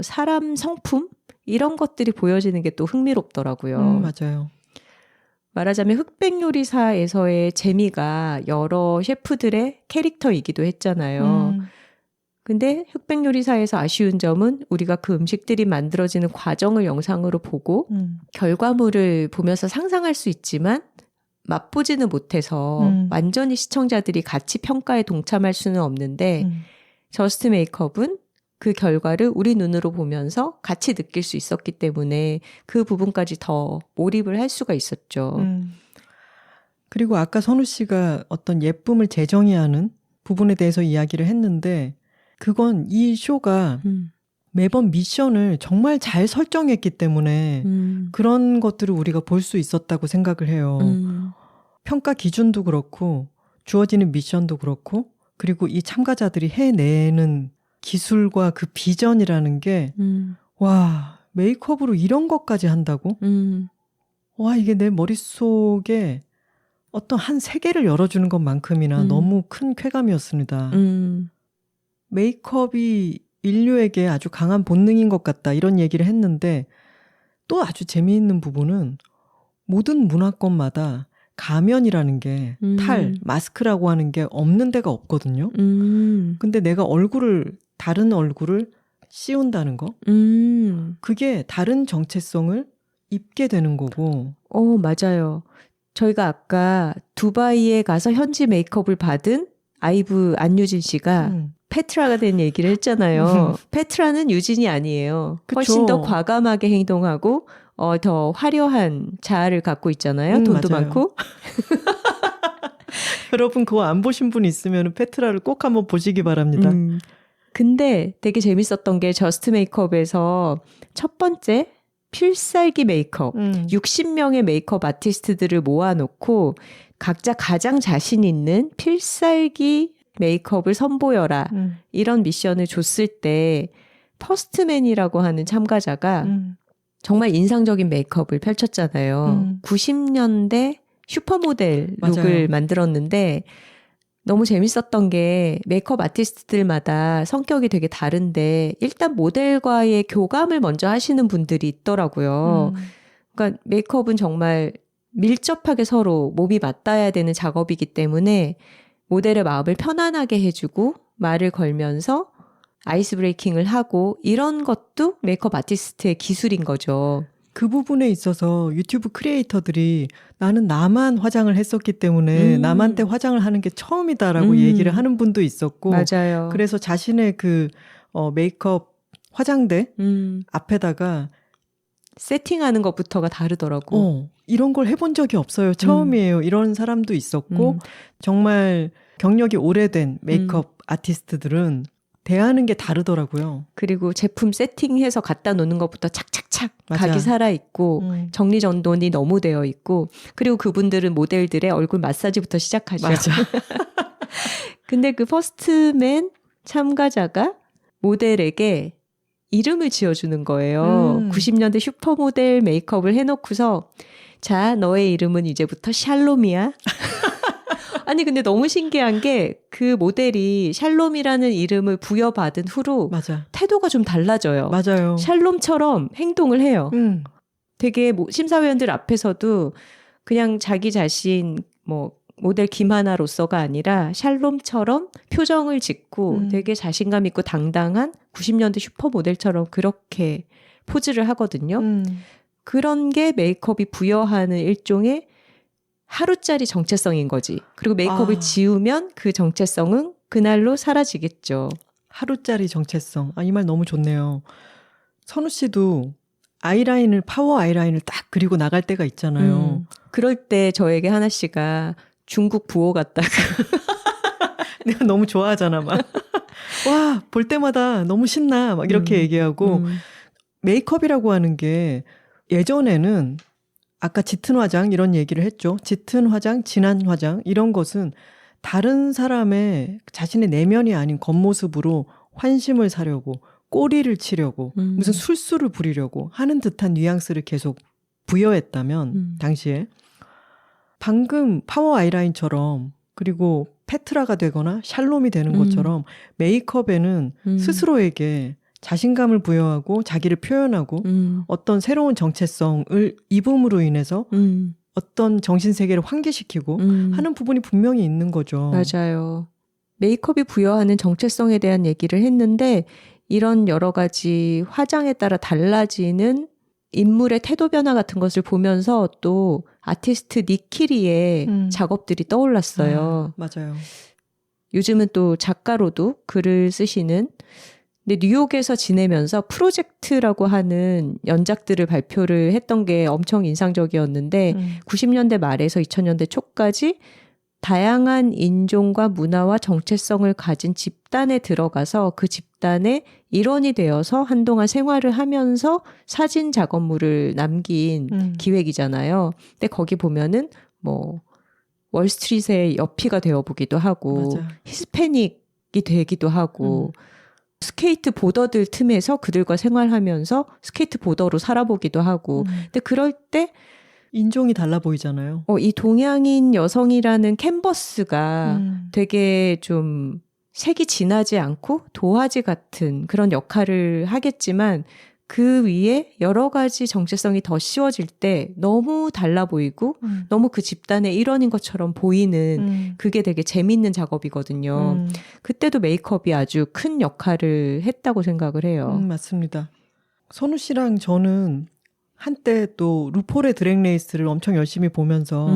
사람 성품 이런 것들이 보여지는 게 또 흥미롭더라고요. 맞아요. 말하자면 흑백 요리사에서의 재미가 여러 셰프들의 캐릭터이기도 했잖아요. 근데 흑백 요리사에서 아쉬운 점은 우리가 그 음식들이 만들어지는 과정을 영상으로 보고 결과물을 보면서 상상할 수 있지만 맛보지는 못해서 완전히 시청자들이 같이 평가에 동참할 수는 없는데 저스트 메이크업은 그 결과를 우리 눈으로 보면서 같이 느낄 수 있었기 때문에 그 부분까지 더 몰입을 할 수가 있었죠. 그리고 아까 선우 씨가 어떤 예쁨을 재정의하는 부분에 대해서 이야기를 했는데 그건 이 쇼가 매번 미션을 정말 잘 설정했기 때문에 그런 것들을 우리가 볼 수 있었다고 생각을 해요. 평가 기준도 그렇고 주어지는 미션도 그렇고 그리고 이 참가자들이 해내는 기술과 그 비전이라는 게 와, 메이크업으로 이런 것까지 한다고? 와, 이게 내 머릿속에 어떤 한 세계를 열어주는 것만큼이나 너무 큰 쾌감이었습니다. 메이크업이 인류에게 아주 강한 본능인 것 같다 이런 얘기를 했는데 또 아주 재미있는 부분은 모든 문화권마다 가면이라는 게 탈, 마스크라고 하는 게 없는 데가 없거든요. 근데 내가 다른 얼굴을 씌운다는 거? 그게 다른 정체성을 입게 되는 거고. 맞아요. 저희가 아까 두바이에 가서 현지 메이크업을 받은 아이브 안유진 씨가 페트라가 된 얘기를 했잖아요. 페트라는 유진이 아니에요. 그쵸. 훨씬 더 과감하게 행동하고 더 화려한 자아를 갖고 있잖아요. 돈도 맞아요. 많고. 여러분 그거 안 보신 분 있으면 페트라를 꼭 한번 보시기 바랍니다. 근데 되게 재밌었던 게 저스트 메이크업에서 첫 번째 필살기 메이크업 60명의 메이크업 아티스트들을 모아놓고 각자 가장 자신 있는 필살기 메이크업을 선보여라 이런 미션을 줬을 때 퍼스트맨이라고 하는 참가자가 정말 인상적인 메이크업을 펼쳤잖아요. 90년대 슈퍼모델 룩을 맞아요. 만들었는데 너무 재밌었던 게 메이크업 아티스트들마다 성격이 되게 다른데 일단 모델과의 교감을 먼저 하시는 분들이 있더라고요. 그러니까 메이크업은 정말 밀접하게 서로 몸이 맞닿아야 되는 작업이기 때문에 모델의 마음을 편안하게 해주고 말을 걸면서 아이스 브레이킹을 하고 이런 것도 메이크업 아티스트의 기술인 거죠. 그 부분에 있어서 유튜브 크리에이터들이 나는 나만 화장을 했었기 때문에 남한테 화장을 하는 게 처음이다라고 얘기를 하는 분도 있었고 맞아요. 그래서 자신의 그 메이크업 화장대 앞에다가 세팅하는 것부터가 다르더라고. 이런 걸 해본 적이 없어요. 처음이에요. 이런 사람도 있었고 정말 경력이 오래된 메이크업 아티스트들은 대하는 게 다르더라고요. 그리고 제품 세팅해서 갖다 놓는 것부터 착착착 맞아. 각이 살아있고 정리정돈이 너무 되어 있고 그리고 그분들은 모델들의 얼굴 마사지부터 시작하죠. 맞아. 근데 그 퍼스트맨 참가자가 모델에게 이름을 지어주는 거예요. 90년대 슈퍼모델 메이크업을 해놓고서 자, 너의 이름은 이제부터 샬롬이야. 아니 근데 너무 신기한 게 그 모델이 샬롬이라는 이름을 부여받은 후로 맞아. 태도가 좀 달라져요. 맞아요. 샬롬처럼 행동을 해요. 되게 심사위원들 앞에서도 그냥 자기 자신 모델 김하나로서가 아니라 샬롬처럼 표정을 짓고 되게 자신감 있고 당당한 90년대 슈퍼모델처럼 그렇게 포즈를 하거든요. 그런 게 메이크업이 부여하는 일종의 하루짜리 정체성인 거지. 그리고 메이크업을 지우면 그 정체성은 그날로 사라지겠죠. 하루짜리 정체성. 이 말 너무 좋네요. 선우 씨도 파워 아이라인을 딱 그리고 나갈 때가 있잖아요. 그럴 때 저에게 하나 씨가 중국 부호 같다고. 내가 너무 좋아하잖아, 막. 와, 볼 때마다 너무 신나. 막 이렇게 얘기하고. 메이크업이라고 하는 게 예전에는 아까 짙은 화장 이런 얘기를 했죠. 짙은 화장, 진한 화장 이런 것은 다른 사람의 자신의 내면이 아닌 겉모습으로 환심을 사려고 꼬리를 치려고 무슨 술수를 부리려고 하는 듯한 뉘앙스를 계속 부여했다면 당시에 방금 파워 아이라인처럼 그리고 페트라가 되거나 샬롬이 되는 것처럼 메이크업에는 스스로에게 자신감을 부여하고 자기를 표현하고 어떤 새로운 정체성을 입음으로 인해서 어떤 정신세계를 환기시키고 하는 부분이 분명히 있는 거죠. 맞아요. 메이크업이 부여하는 정체성에 대한 얘기를 했는데 이런 여러 가지 화장에 따라 달라지는 인물의 태도 변화 같은 것을 보면서 또 아티스트 니키리의 작업들이 떠올랐어요. 맞아요. 요즘은 또 작가로도 글을 쓰시는 근데 뉴욕에서 지내면서 프로젝트라고 하는 연작들을 발표를 했던 게 엄청 인상적이었는데 90년대 말에서 2000년대 초까지 다양한 인종과 문화와 정체성을 가진 집단에 들어가서 그 집단의 일원이 되어서 한동안 생활을 하면서 사진 작업물을 남긴 기획이잖아요. 근데 거기 보면은 월스트리트의 옆이가 되어보기도 하고 맞아. 히스패닉이 되기도 하고 스케이트 보더들 틈에서 그들과 생활하면서 스케이트 보더로 살아보기도 하고. 근데 그럴 때 인종이 달라 보이잖아요. 이 동양인 여성이라는 캔버스가 되게 좀 색이 진하지 않고 도화지 같은 그런 역할을 하겠지만 그 위에 여러 가지 정체성이 더 씌워질 때 너무 달라 보이고 너무 그 집단의 일원인 것처럼 보이는 그게 되게 재밌는 작업이거든요. 그때도 메이크업이 아주 큰 역할을 했다고 생각을 해요. 맞습니다. 선우 씨랑 저는 한때 또 루폴의 드랙레이스를 엄청 열심히 보면서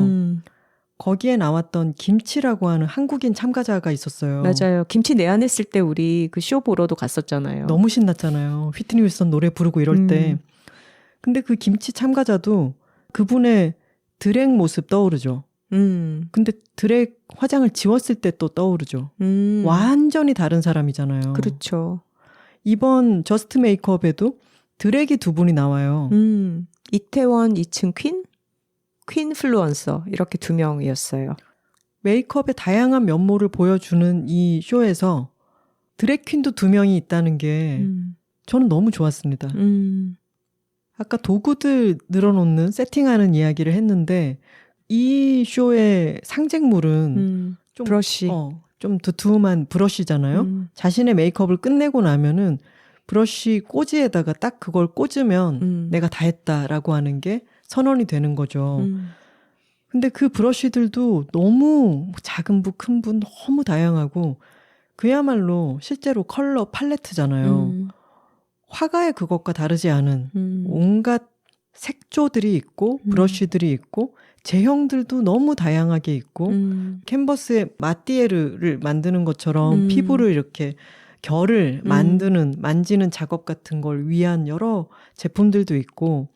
거기에 나왔던 김치라고 하는 한국인 참가자가 있었어요. 맞아요. 김치 내한했을 때 우리 그 쇼 보러도 갔었잖아요. 너무 신났잖아요. 휘트니 휴스턴 노래 부르고 이럴 때. 근데 그 김치 참가자도 그분의 드랙 모습 떠오르죠. 근데 드랙 화장을 지웠을 때 또 떠오르죠. 완전히 다른 사람이잖아요. 그렇죠. 이번 저스트 메이크업에도 드랙이 두 분이 나와요. 이태원 2층 퀸 플루언서 이렇게 두 명이었어요. 메이크업의 다양한 면모를 보여주는 이 쇼에서 드랙 퀸도 두 명이 있다는 게 저는 너무 좋았습니다. 아까 도구들 늘어놓는 세팅하는 이야기를 했는데 이 쇼의 상징물은 좀 브러쉬. 좀 두툼한 브러쉬잖아요. 자신의 메이크업을 끝내고 나면은 브러쉬 꽂이에다가 딱 그걸 꽂으면 내가 다 했다라고 하는 게 선언이 되는 거죠. 근데 그 브러쉬들도 너무 작은 부, 큰 부 너무 다양하고 그야말로 실제로 컬러 팔레트잖아요. 화가의 그것과 다르지 않은 온갖 색조들이 있고 브러쉬들이 있고 제형들도 너무 다양하게 있고 캔버스에 마띠에르를 만드는 것처럼 피부를 이렇게 결을 만지는 작업 같은 걸 위한 여러 제품들도 있고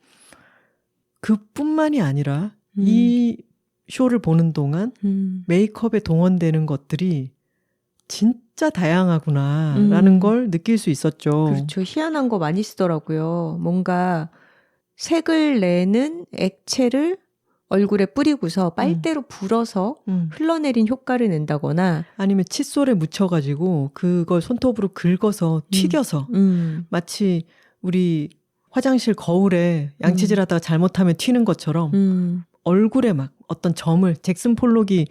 그뿐만이 아니라 이 쇼를 보는 동안 메이크업에 동원되는 것들이 진짜 다양하구나라는 걸 느낄 수 있었죠. 그렇죠. 희한한 거 많이 쓰더라고요. 뭔가 색을 내는 액체를 얼굴에 뿌리고서 빨대로 불어서 흘러내린 효과를 낸다거나 아니면 칫솔에 묻혀가지고 그걸 손톱으로 긁어서 튀겨서 마치 우리 화장실 거울에 양치질 하다가 잘못하면 튀는 것처럼 얼굴에 막 어떤 점을 잭슨 폴록이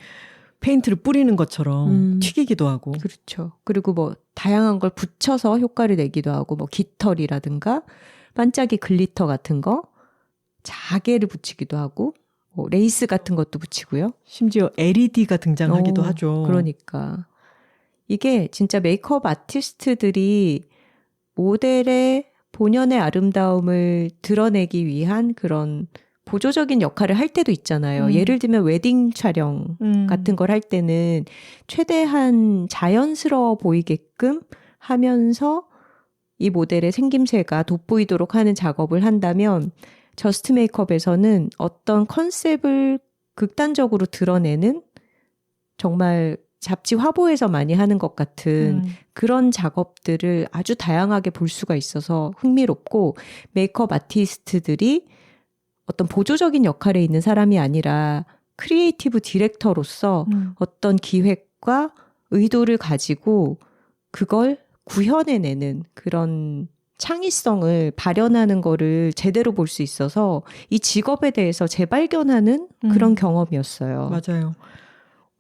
페인트를 뿌리는 것처럼 튀기기도 하고. 그렇죠. 그리고 뭐 다양한 걸 붙여서 효과를 내기도 하고 뭐 깃털이라든가 반짝이 글리터 같은 거 자개를 붙이기도 하고 뭐 레이스 같은 것도 붙이고요. 심지어 LED가 등장하기도 하죠. 그러니까 이게 진짜 메이크업 아티스트들이 모델의 본연의 아름다움을 드러내기 위한 그런 보조적인 역할을 할 때도 있잖아요. 예를 들면 웨딩 촬영 같은 걸 할 때는 최대한 자연스러워 보이게끔 하면서 이 모델의 생김새가 돋보이도록 하는 작업을 한다면 저스트 메이크업에서는 어떤 컨셉을 극단적으로 드러내는 정말 잡지 화보에서 많이 하는 것 같은 그런 작업들을 아주 다양하게 볼 수가 있어서 흥미롭고 메이크업 아티스트들이 어떤 보조적인 역할에 있는 사람이 아니라 크리에이티브 디렉터로서 어떤 기획과 의도를 가지고 그걸 구현해내는 그런 창의성을 발현하는 거를 제대로 볼 수 있어서 이 직업에 대해서 재발견하는 그런 경험이었어요. 맞아요.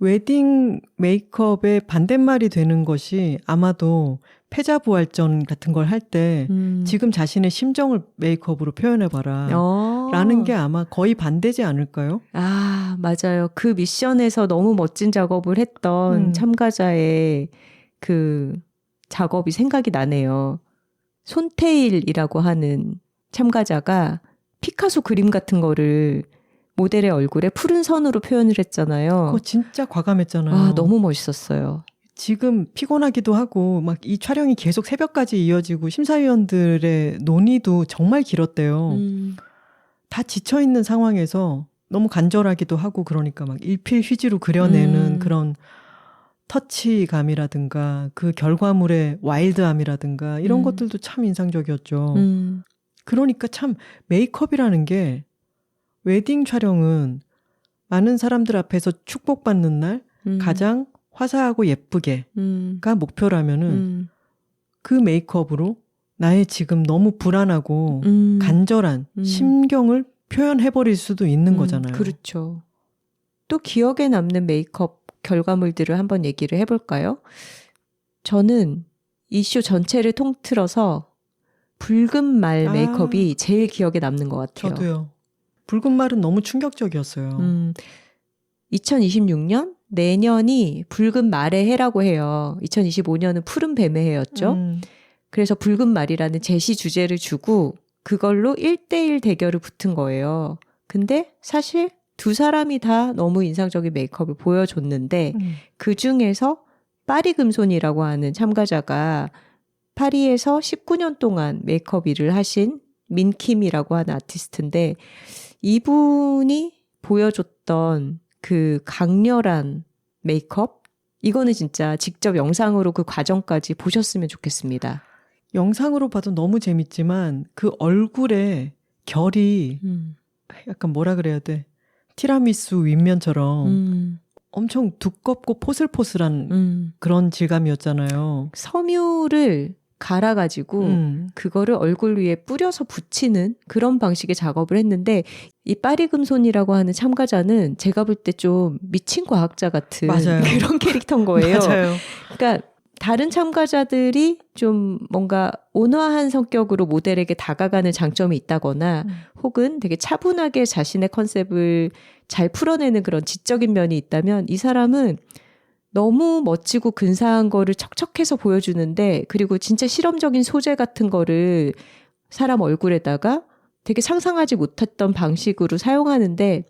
웨딩 메이크업의 반대말이 되는 것이 아마도 패자부활전 같은 걸 할 때 지금 자신의 심정을 메이크업으로 표현해봐라 라는 게 아마 거의 반대지 않을까요? 아, 맞아요. 그 미션에서 너무 멋진 작업을 했던 참가자의 그 작업이 생각이 나네요. 손테일이라고 하는 참가자가 피카소 그림 같은 거를 모델의 얼굴에 푸른 선으로 표현을 했잖아요. 그거 진짜 과감했잖아요. 아, 너무 멋있었어요. 지금 피곤하기도 하고 막 이 촬영이 계속 새벽까지 이어지고 심사위원들의 논의도 정말 길었대요. 다 지쳐있는 상황에서 너무 간절하기도 하고 그러니까 막 일필휘지로 그려내는 그런 터치감이라든가 그 결과물의 와일드함이라든가 이런 것들도 참 인상적이었죠. 그러니까 참 메이크업이라는 게 웨딩 촬영은 많은 사람들 앞에서 축복받는 날 가장 화사하고 예쁘게가 목표라면은 그 메이크업으로 나의 지금 너무 불안하고 간절한 심경을 표현해버릴 수도 있는 거잖아요. 그렇죠. 또 기억에 남는 메이크업 결과물들을 한번 얘기를 해볼까요? 저는 이 쇼 전체를 통틀어서 붉은 말 메이크업이 제일 기억에 남는 것 같아요. 저도요. 붉은 말은 너무 충격적이었어요. 2026년? 내년이 붉은 말의 해라고 해요. 2025년은 푸른 뱀의 해였죠. 그래서 붉은 말이라는 제시 주제를 주고 그걸로 1대1 대결을 붙은 거예요. 근데 사실 두 사람이 다 너무 인상적인 메이크업을 보여줬는데 그 중에서 파리 금손이라고 하는 참가자가 파리에서 19년 동안 메이크업 일을 하신 민킴이라고 하는 아티스트인데 이분이 보여줬던 그 강렬한 메이크업? 이거는 진짜 직접 영상으로 그 과정까지 보셨으면 좋겠습니다. 영상으로 봐도 너무 재밌지만 그 얼굴에 결이 약간 뭐라 그래야 돼? 티라미수 윗면처럼 엄청 두껍고 포슬포슬한 그런 질감이었잖아요. 섬유를 갈아가지고 그거를 얼굴 위에 뿌려서 붙이는 그런 방식의 작업을 했는데 이 파리 금손이라고 하는 참가자는 제가 볼 때 좀 미친 과학자 같은 맞아요. 그런 캐릭터인 거예요. 맞아요. 그러니까 다른 참가자들이 좀 뭔가 온화한 성격으로 모델에게 다가가는 장점이 있다거나 혹은 되게 차분하게 자신의 컨셉을 잘 풀어내는 그런 지적인 면이 있다면 이 사람은 너무 멋지고 근사한 거를 척척해서 보여주는데 그리고 진짜 실험적인 소재 같은 거를 사람 얼굴에다가 되게 상상하지 못했던 방식으로 사용하는데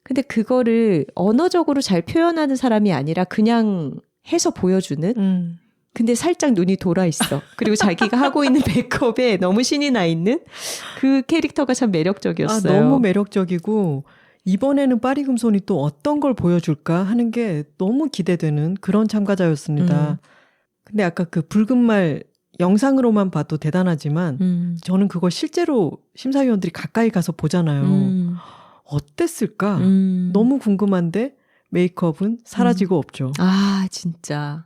근데 그거를 언어적으로 잘 표현하는 사람이 아니라 그냥 해서 보여주는 근데 살짝 눈이 돌아 있어. 그리고 자기가 하고 있는 메이크업에 너무 신이 나 있는 그 캐릭터가 참 매력적이었어요. 너무 매력적이고 이번에는 파리 금손이 또 어떤 걸 보여줄까 하는 게 너무 기대되는 그런 참가자였습니다. 근데 아까 그 붉은 말 영상으로만 봐도 대단하지만 저는 그걸 실제로 심사위원들이 가까이 가서 보잖아요. 어땠을까? 너무 궁금한데 메이크업은 사라지고 없죠. 아 진짜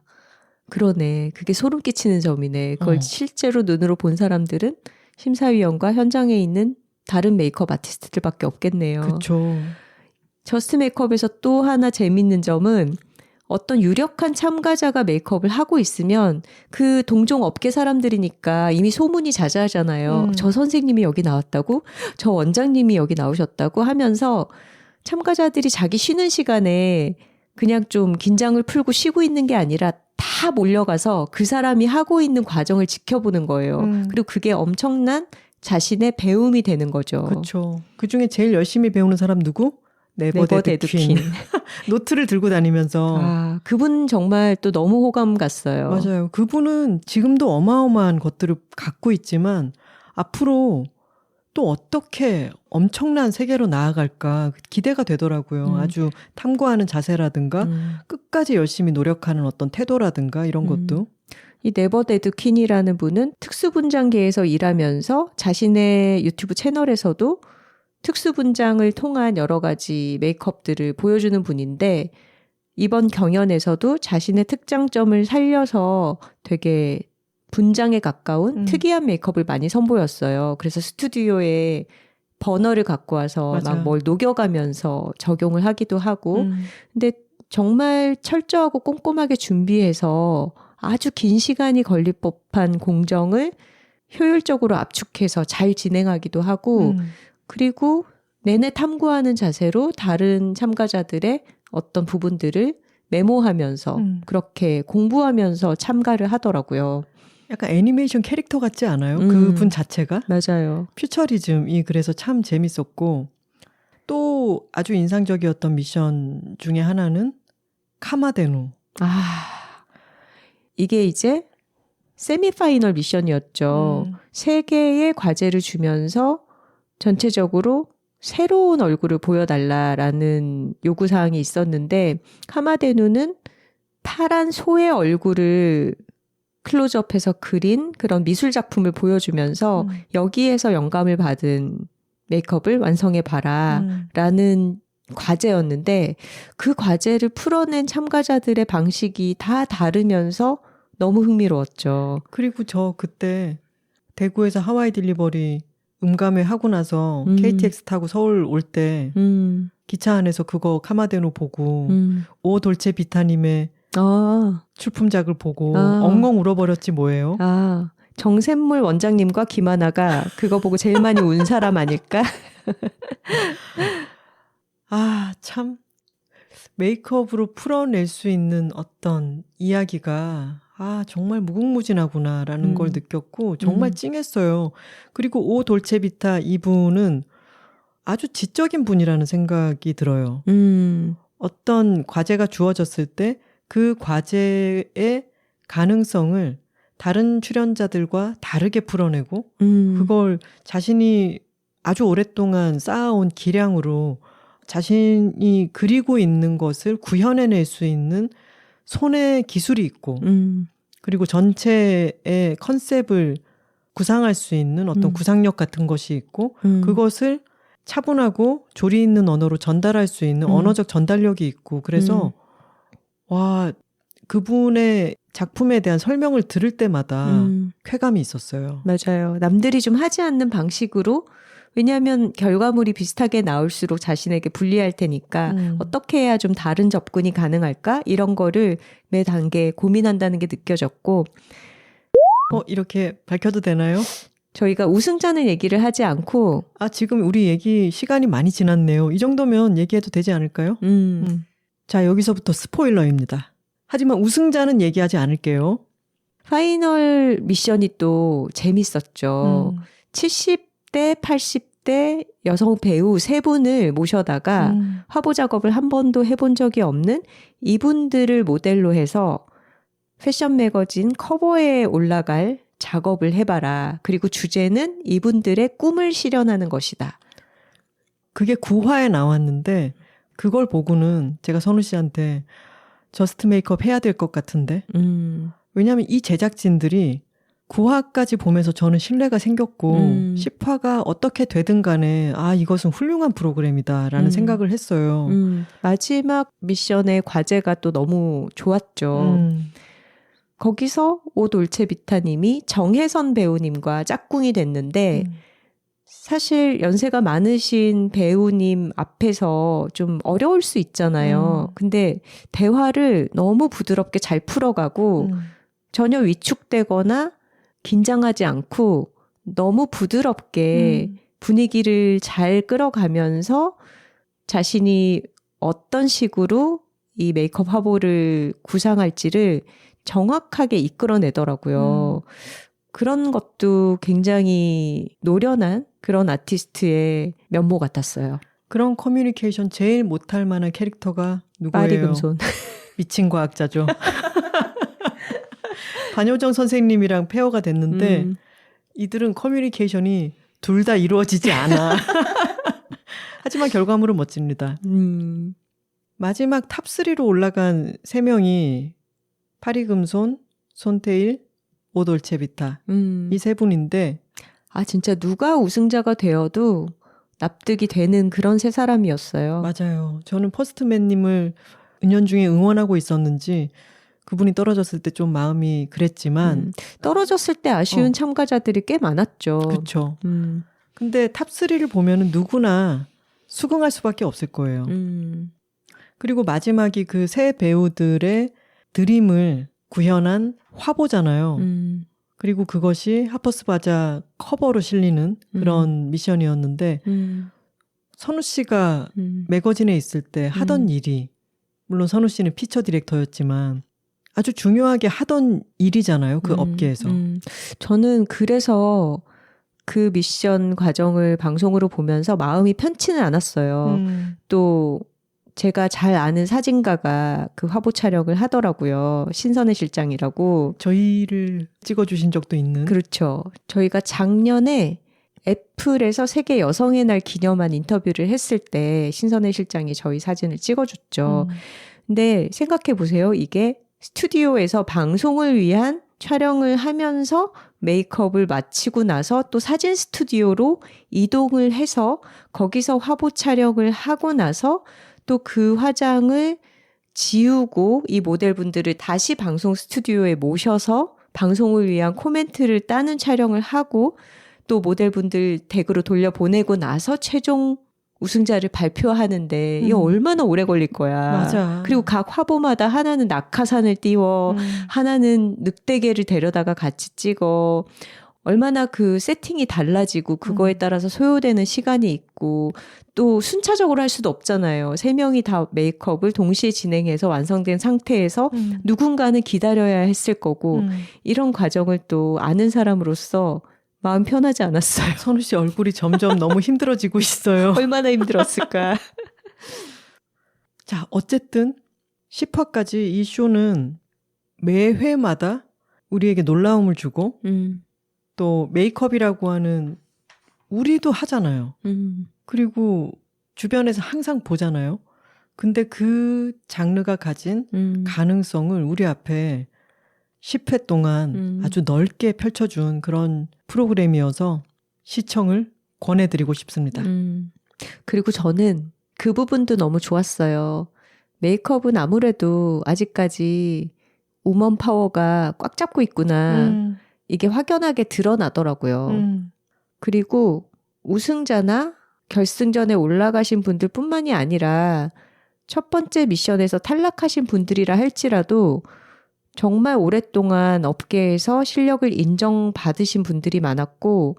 그러네. 그게 소름 끼치는 점이네. 그걸 실제로 눈으로 본 사람들은 심사위원과 현장에 있는 다른 메이크업 아티스트들밖에 없겠네요. 그렇죠. 저스트 메이크업에서 또 하나 재밌는 점은 어떤 유력한 참가자가 메이크업을 하고 있으면 그 동종 업계 사람들이니까 이미 소문이 자자하잖아요. 저 선생님이 여기 나왔다고? 저 원장님이 여기 나오셨다고 하면서 참가자들이 자기 쉬는 시간에 그냥 좀 긴장을 풀고 쉬고 있는 게 아니라 다 몰려가서 그 사람이 하고 있는 과정을 지켜보는 거예요. 그리고 그게 엄청난 자신의 배움이 되는 거죠. 그렇죠. 그중에 제일 열심히 배우는 사람 누구? 네버데드 퀸. 노트를 들고 다니면서. 아, 그분 정말 또 너무 호감 갔어요. 맞아요. 그분은 지금도 어마어마한 것들을 갖고 있지만 앞으로 또 어떻게 엄청난 세계로 나아갈까 기대가 되더라고요. 아주 탐구하는 자세라든가 끝까지 열심히 노력하는 어떤 태도라든가 이런 것도. 이 네버데드 퀸이라는 분은 특수분장계에서 일하면서 자신의 유튜브 채널에서도 특수분장을 통한 여러 가지 메이크업들을 보여주는 분인데 이번 경연에서도 자신의 특장점을 살려서 되게 분장에 가까운 특이한 메이크업을 많이 선보였어요. 그래서 스튜디오에 버너를 갖고 와서 막 뭘 녹여가면서 적용을 하기도 하고 근데 정말 철저하고 꼼꼼하게 준비해서 아주 긴 시간이 걸릴 법한 공정을 효율적으로 압축해서 잘 진행하기도 하고 그리고 내내 탐구하는 자세로 다른 참가자들의 어떤 부분들을 메모하면서 그렇게 공부하면서 참가를 하더라고요. 약간 애니메이션 캐릭터 같지 않아요? 그분 자체가? 맞아요. 퓨처리즘이 그래서 참 재밌었고 또 아주 인상적이었던 미션 중에 하나는 카마데누. 이게 이제 세미파이널 미션이었죠. 3개의 과제를 주면서 전체적으로 새로운 얼굴을 보여달라라는 요구사항이 있었는데 카마데누는 파란 소의 얼굴을 클로즈업해서 그린 그런 미술작품을 보여주면서 여기에서 영감을 받은 메이크업을 완성해봐라 라는 과제였는데 그 과제를 풀어낸 참가자들의 방식이 다 다르면서 너무 흥미로웠죠. 그리고 저 그때 대구에서 하와이 딜리버리 음감회 하고 나서 KTX 타고 서울 올 때 기차 안에서 그거 카마데노 보고 오 돌체 비타님의 출품작을 보고 엉엉 울어버렸지 뭐예요. 정샘물 원장님과 김하나가 그거 보고 제일 많이 운 사람 아닐까? 참 메이크업으로 풀어낼 수 있는 어떤 이야기가 정말 무궁무진하구나라는 걸 느꼈고 정말 찡했어요. 그리고 오 돌체비타 이분은 아주 지적인 분이라는 생각이 들어요. 어떤 과제가 주어졌을 때 그 과제의 가능성을 다른 출연자들과 다르게 풀어내고 그걸 자신이 아주 오랫동안 쌓아온 기량으로 자신이 그리고 있는 것을 구현해낼 수 있는 손의 기술이 있고 그리고 전체의 컨셉을 구상할 수 있는 어떤 구상력 같은 것이 있고 그것을 차분하고 조리 있는 언어로 전달할 수 있는 언어적 전달력이 있고 그래서 그분의 작품에 대한 설명을 들을 때마다 쾌감이 있었어요. 맞아요. 남들이 좀 하지 않는 방식으로 왜냐하면 결과물이 비슷하게 나올수록 자신에게 불리할 테니까 어떻게 해야 좀 다른 접근이 가능할까? 이런 거를 매 단계에 고민한다는 게 느껴졌고 이렇게 밝혀도 되나요? 저희가 우승자는 얘기를 하지 않고 지금 우리 얘기 시간이 많이 지났네요. 이 정도면 얘기해도 되지 않을까요? 자, 여기서부터 스포일러입니다. 하지만 우승자는 얘기하지 않을게요. 파이널 미션이 또 재밌었죠. 70대, 80대 여성 배우 세 분을 모셔다가 화보 작업을 한 번도 해본 적이 없는 이분들을 모델로 해서 패션 매거진 커버에 올라갈 작업을 해봐라. 그리고 주제는 이분들의 꿈을 실현하는 것이다. 그게 9화에 나왔는데 그걸 보고는 제가 선우 씨한테 저스트 메이크업 해야 될 것 같은데 왜냐하면 이 제작진들이 9화까지 보면서 저는 신뢰가 생겼고 10화가 어떻게 되든 간에 이것은 훌륭한 프로그램이다라는 생각을 했어요. 마지막 미션의 과제가 또 너무 좋았죠. 거기서 오 돌체 비타님이 정혜선 배우님과 짝꿍이 됐는데 사실 연세가 많으신 배우님 앞에서 좀 어려울 수 있잖아요. 근데 대화를 너무 부드럽게 잘 풀어가고 전혀 위축되거나 긴장하지 않고 너무 부드럽게 분위기를 잘 끌어가면서 자신이 어떤 식으로 이 메이크업 화보를 구상할지를 정확하게 이끌어내더라고요. 그런 것도 굉장히 노련한 그런 아티스트의 면모 같았어요. 그런 커뮤니케이션 제일 못할 만한 캐릭터가 누구예요? 파리금손. 미친 과학자죠. 반효정 선생님이랑 페어가 됐는데 이들은 커뮤니케이션이 둘 다 이루어지지 않아. 하지만 결과물은 멋집니다. 마지막 탑3로 올라간 3명이 파리금손, 손태일, 오돌체비타 이 세 분인데 진짜 누가 우승자가 되어도 납득이 되는 그런 세 사람이었어요. 맞아요. 저는 퍼스트맨님을 은연중에 응원하고 있었는지 그분이 떨어졌을 때 좀 마음이 그랬지만 떨어졌을 때 아쉬운 참가자들이 꽤 많았죠. 그렇죠. 근데 탑3를 보면은 누구나 수긍할 수밖에 없을 거예요. 그리고 마지막이 그 세 배우들의 드림을 구현한 화보잖아요. 그리고 그것이 하퍼스 바자 커버로 실리는 그런 미션이었는데 선우 씨가 매거진에 있을 때 하던 일이 물론 선우 씨는 피처 디렉터였지만 아주 중요하게 하던 일이잖아요. 그 업계에서. 저는 그래서 그 미션 과정을 방송으로 보면서 마음이 편치는 않았어요. 또 제가 잘 아는 사진가가 그 화보 촬영을 하더라고요. 신선의 실장이라고. 저희를 찍어주신 적도 있는. 그렇죠. 저희가 작년에 애플에서 세계 여성의 날 기념한 인터뷰를 했을 때 신선의 실장이 저희 사진을 찍어줬죠. 근데 생각해 보세요. 이게 스튜디오에서 방송을 위한 촬영을 하면서 메이크업을 마치고 나서 또 사진 스튜디오로 이동을 해서 거기서 화보 촬영을 하고 나서 또 그 화장을 지우고 이 모델분들을 다시 방송 스튜디오에 모셔서 방송을 위한 코멘트를 따는 촬영을 하고 또 모델분들 댁으로 돌려보내고 나서 최종 우승자를 발표하는데 이거 얼마나 오래 걸릴 거야. 맞아. 그리고 각 화보마다 하나는 낙하산을 띄워 하나는 늑대개를 데려다가 같이 찍어. 얼마나 그 세팅이 달라지고 그거에 따라서 소요되는 시간이 있고 또 순차적으로 할 수도 없잖아요. 3명이 다 메이크업을 동시에 진행해서 완성된 상태에서 누군가는 기다려야 했을 거고 이런 과정을 또 아는 사람으로서 마음 편하지 않았어요. 선우 씨 얼굴이 점점 너무 힘들어지고 있어요. 얼마나 힘들었을까. 자, 어쨌든 10화까지 이 쇼는 매 회마다 우리에게 놀라움을 주고 또 메이크업이라고 하는 우리도 하잖아요. 그리고 주변에서 항상 보잖아요. 근데 그 장르가 가진 가능성을 우리 앞에 10회 동안 아주 넓게 펼쳐준 그런 프로그램이어서 시청을 권해드리고 싶습니다. 그리고 저는 그 부분도 너무 좋았어요. 메이크업은 아무래도 아직까지 우먼 파워가 꽉 잡고 있구나. 이게 확연하게 드러나더라고요. 그리고 우승자나 결승전에 올라가신 분들 뿐만이 아니라 첫 번째 미션에서 탈락하신 분들이라 할지라도 정말 오랫동안 업계에서 실력을 인정받으신 분들이 많았고,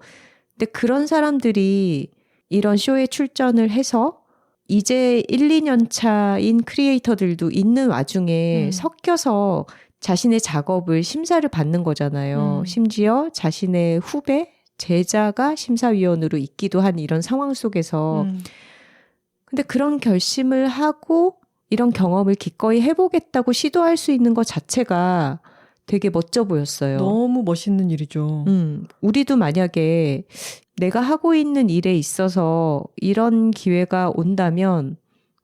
근데 그런 사람들이 이런 쇼에 출전을 해서 이제 1, 2년 차인 크리에이터들도 있는 와중에 섞여서 자신의 작업을 심사를 받는 거잖아요. 심지어 자신의 후배, 제자가 심사위원으로 있기도 한 이런 상황 속에서 근데 그런 결심을 하고 이런 경험을 기꺼이 해보겠다고 시도할 수 있는 것 자체가 되게 멋져 보였어요. 너무 멋있는 일이죠. 우리도 만약에 내가 하고 있는 일에 있어서 이런 기회가 온다면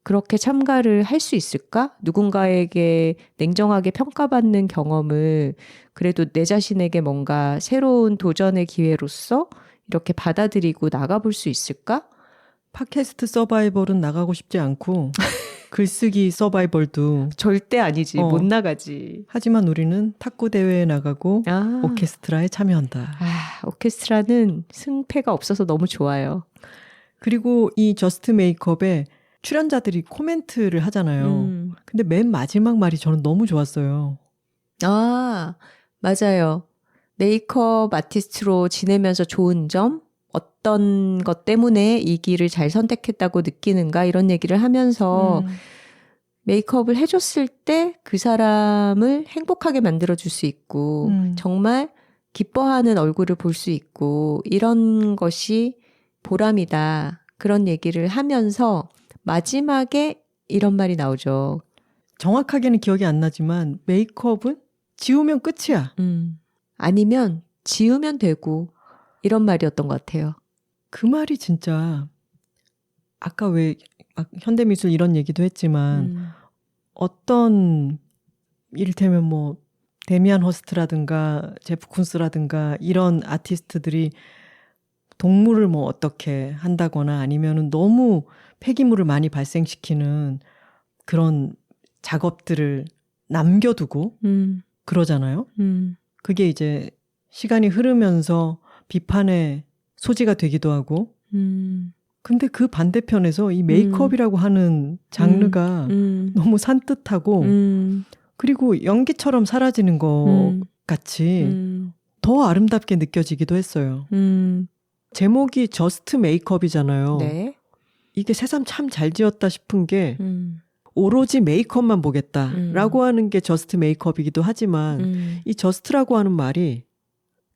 그렇게 참가를 할 수 있을까? 누군가에게 냉정하게 평가받는 경험을 그래도 내 자신에게 뭔가 새로운 도전의 기회로서 이렇게 받아들이고 나가볼 수 있을까? 팟캐스트 서바이벌은 나가고 싶지 않고 글쓰기 서바이벌도 절대 아니지. 못 나가지. 하지만 우리는 탁구 대회에 나가고 오케스트라에 참여한다. 오케스트라는 승패가 없어서 너무 좋아요. 그리고 이 저스트 메이크업에 출연자들이 코멘트를 하잖아요. 근데 맨 마지막 말이 저는 너무 좋았어요. 맞아요. 메이크업 아티스트로 지내면서 좋은 점? 어떤 것 때문에 이 길을 잘 선택했다고 느끼는가 이런 얘기를 하면서 메이크업을 해줬을 때 그 사람을 행복하게 만들어줄 수 있고 정말 기뻐하는 얼굴을 볼 수 있고 이런 것이 보람이다. 그런 얘기를 하면서 마지막에 이런 말이 나오죠. 정확하게는 기억이 안 나지만 메이크업은 지우면 끝이야. 아니면 지우면 되고 이런 말이었던 것 같아요. 그 말이 진짜 아까 왜 현대미술 이런 얘기도 했지만 어떤 이를테면 뭐 데미안 허스트라든가 제프 쿤스라든가 이런 아티스트들이 동물을 뭐 어떻게 한다거나 아니면은 너무 폐기물을 많이 발생시키는 그런 작업들을 남겨두고 그러잖아요. 그게 이제 시간이 흐르면서 비판의 소지가 되기도 하고 근데 그 반대편에서 이 메이크업이라고 하는 장르가 너무 산뜻하고 그리고 연기처럼 사라지는 것 같이 더 아름답게 느껴지기도 했어요. 제목이 저스트 메이크업이잖아요. 네. 이게 새삼 참 잘 지었다 싶은 게 오로지 메이크업만 보겠다라고 하는 게 저스트 메이크업이기도 하지만 이 저스트라고 하는 말이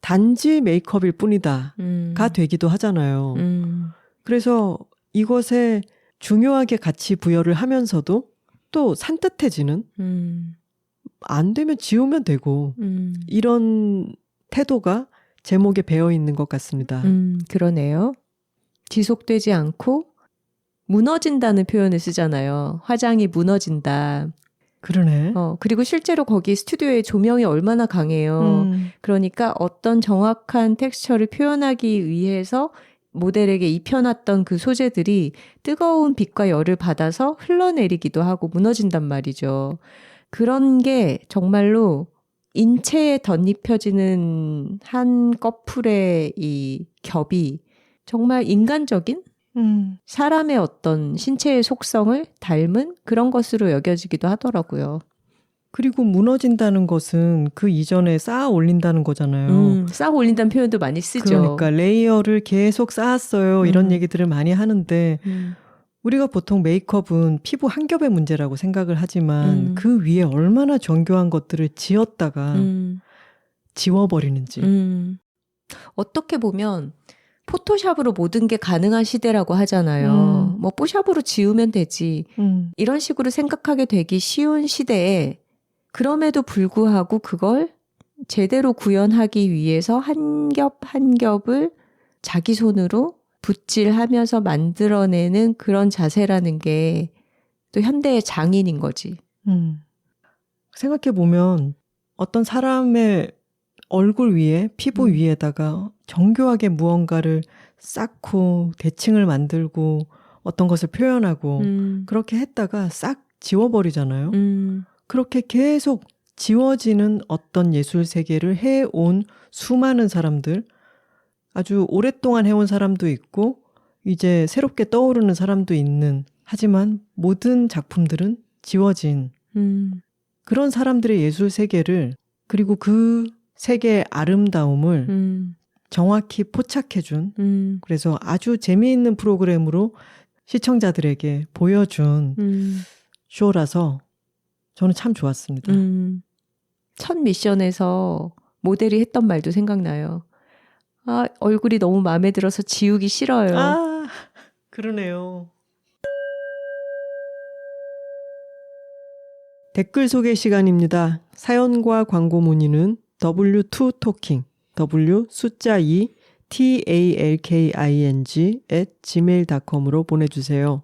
단지 메이크업일 뿐이다가 되기도 하잖아요. 그래서 이것에 중요하게 같이 부여를 하면서도 또 산뜻해지는 안 되면 지우면 되고 이런 태도가 제목에 배어 있는 것 같습니다. 그러네요. 지속되지 않고 무너진다는 표현을 쓰잖아요. 화장이 무너진다. 그러네. 그리고 실제로 거기 스튜디오의 조명이 얼마나 강해요. 그러니까 어떤 정확한 텍스처를 표현하기 위해서 모델에게 입혀놨던 그 소재들이 뜨거운 빛과 열을 받아서 흘러내리기도 하고 무너진단 말이죠. 그런 게 정말로 인체에 덧입혀지는 한 꺼풀의 이 겹이 정말 인간적인 사람의 어떤 신체의 속성을 닮은 그런 것으로 여겨지기도 하더라고요. 그리고 무너진다는 것은 그 이전에 쌓아 올린다는 거잖아요. 쌓아 올린다는 표현도 많이 쓰죠. 그러니까 레이어를 계속 쌓았어요. 이런 얘기들을 많이 하는데 우리가 보통 메이크업은 피부 한 겹의 문제라고 생각을 하지만 그 위에 얼마나 정교한 것들을 지었다가 지워버리는지. 어떻게 보면 포토샵으로 모든 게 가능한 시대라고 하잖아요. 뭐 뽀샵으로 지우면 되지. 이런 식으로 생각하게 되기 쉬운 시대에 그럼에도 불구하고 그걸 제대로 구현하기 위해서 한 겹 한 겹을 자기 손으로 붓질하면서 만들어내는 그런 자세라는 게 또 현대의 장인인 거지. 생각해보면 어떤 사람의 얼굴 위에 피부 위에다가 정교하게 무언가를 쌓고 대칭을 만들고 어떤 것을 표현하고 그렇게 했다가 싹 지워버리잖아요. 그렇게 계속 지워지는 어떤 예술 세계를 해온 수많은 사람들, 아주 오랫동안 해온 사람도 있고 이제 새롭게 떠오르는 사람도 있는, 하지만 모든 작품들은 지워진 그런 사람들의 예술 세계를, 그리고 그 세계의 아름다움을 정확히 포착해준, 그래서 아주 재미있는 프로그램으로 시청자들에게 보여준 쇼라서 저는 참 좋았습니다. 첫 미션에서 모델이 했던 말도 생각나요. 아, 얼굴이 너무 마음에 들어서 지우기 싫어요. 아, 그러네요. 댓글 소개 시간입니다. 사연과 광고 문의는 W2Talking, W 숫자 2 TALKING @gmail.com으로 보내주세요.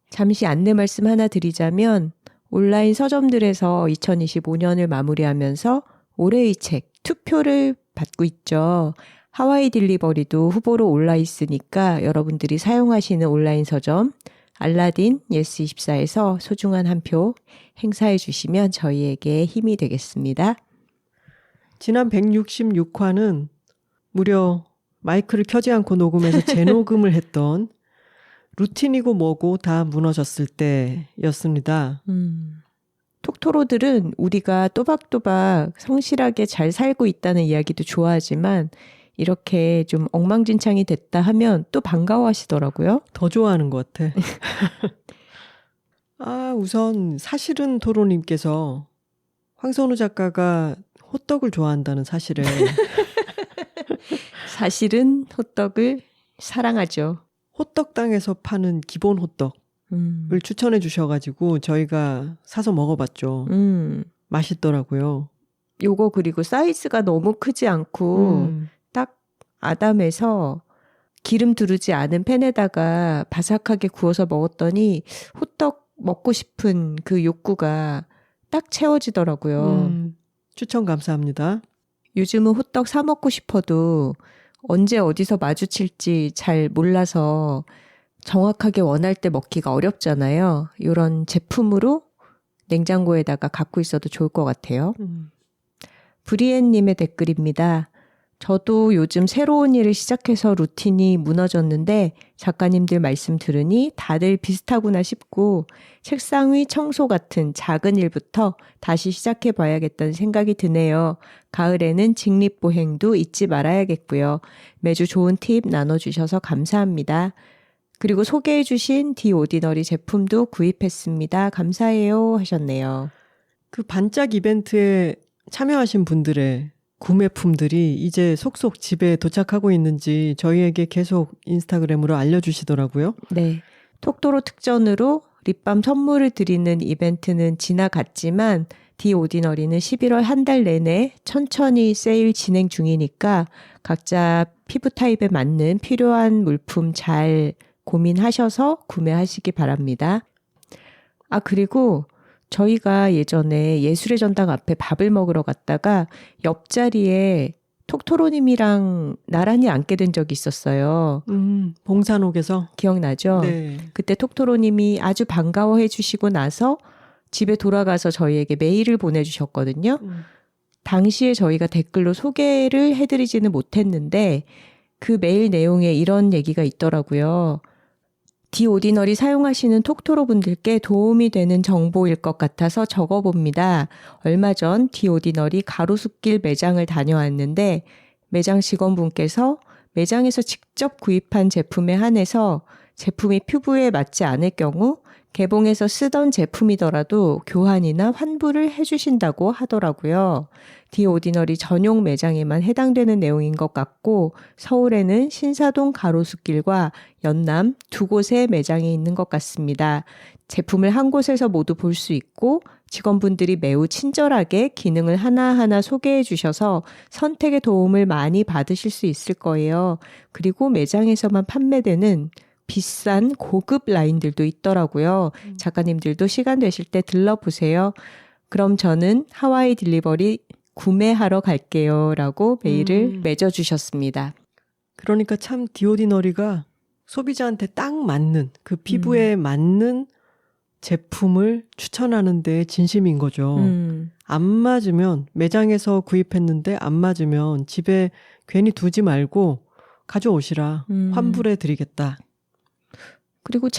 잠시 안내 말씀 하나 드리자면 온라인 서점들에서 2025년을 마무리하면서 올해의 책 투표를 받고 있죠. 하와이 딜리버리도 후보로 올라 있으니까 여러분들이 사용하시는 온라인 서점 알라딘 예스24에서 소중한 한 표 행사해 주시면 저희에게 힘이 되겠습니다. 지난 166화는 무려 마이크를 켜지 않고 녹음해서 재녹음을 했던 루틴이고 뭐고 다 무너졌을 때였습니다. 톡토로들은 우리가 또박또박 성실하게 잘 살고 있다는 이야기도 좋아하지만 이렇게 좀 엉망진창이 됐다 하면 또 반가워하시더라고요. 더 좋아하는 것 같아. 우선 사실은 토로님께서 황선우 작가가 호떡을 좋아한다는 사실에 사실은 호떡을 사랑하죠. 호떡당에서 파는 기본 호떡을 추천해 주셔가지고 저희가 사서 먹어봤죠. 맛있더라고요. 요거 그리고 사이즈가 너무 크지 않고 딱 아담해서 기름 두르지 않은 팬에다가 바삭하게 구워서 먹었더니 호떡 먹고 싶은 그 욕구가 딱 채워지더라고요. 추천 감사합니다. 요즘은 호떡 사 먹고 싶어도 언제 어디서 마주칠지 잘 몰라서 정확하게 원할 때 먹기가 어렵잖아요. 이런 제품으로 냉장고에다가 갖고 있어도 좋을 것 같아요. 브리엔님의 댓글입니다. 저도 요즘 새로운 일을 시작해서 루틴이 무너졌는데 작가님들 말씀 들으니 다들 비슷하구나 싶고 책상 위 청소 같은 작은 일부터 다시 시작해 봐야겠다는 생각이 드네요. 가을에는 직립보행도 잊지 말아야겠고요. 매주 좋은 팁 나눠주셔서 감사합니다. 그리고 소개해 주신 디 오디너리 제품도 구입했습니다. 감사해요 하셨네요. 그 반짝 이벤트에 참여하신 분들의 구매품들이 이제 속속 집에 도착하고 있는지 저희에게 계속 인스타그램으로 알려주시더라고요. 네. 톡토로 특전으로 립밤 선물을 드리는 이벤트는 지나갔지만 디 오디너리는 11월 한 달 내내 천천히 세일 진행 중이니까 각자 피부 타입에 맞는 필요한 물품 잘 고민하셔서 구매하시기 바랍니다. 그리고 저희가 예전에 예술의 전당 앞에 밥을 먹으러 갔다가 옆자리에 톡토로님이랑 나란히 앉게 된 적이 있었어요. 봉산옥에서? 기억나죠? 네. 그때 톡토로님이 아주 반가워해 주시고 나서 집에 돌아가서 저희에게 메일을 보내주셨거든요. 당시에 저희가 댓글로 소개를 해드리지는 못했는데 그 메일 내용에 이런 얘기가 있더라고요. 디오디너리 사용하시는 톡토로 분들께 도움이 되는 정보일 것 같아서 적어봅니다. 얼마 전 디오디너리 가로수길 매장을 다녀왔는데 매장 직원분께서 매장에서 직접 구입한 제품에 한해서 제품이 피부에 맞지 않을 경우 개봉해서 쓰던 제품이더라도 교환이나 환불을 해주신다고 하더라고요. 디오디너리 전용 매장에만 해당되는 내용인 것 같고 서울에는 신사동 가로수길과 연남 두 곳의 매장이 있는 것 같습니다. 제품을 한 곳에서 모두 볼 수 있고 직원분들이 매우 친절하게 기능을 하나하나 소개해 주셔서 선택에 도움을 많이 받으실 수 있을 거예요. 그리고 매장에서만 판매되는 비싼 고급 라인들도 있더라고요. 작가님들도 시간 되실 때 들러보세요. 그럼 저는 하와이 딜리버리 구매하러 갈게요. 라고 메일을 맺어주셨습니다. 그러니까 참 디오디너리가 소비자한테 딱 맞는 그 피부에 맞는 제품을 추천하는 데 진심인 거죠. 안 맞으면 매장에서 구입했는데 안 맞으면 집에 괜히 두지 말고 가져오시라. 환불해 드리겠다. 그리고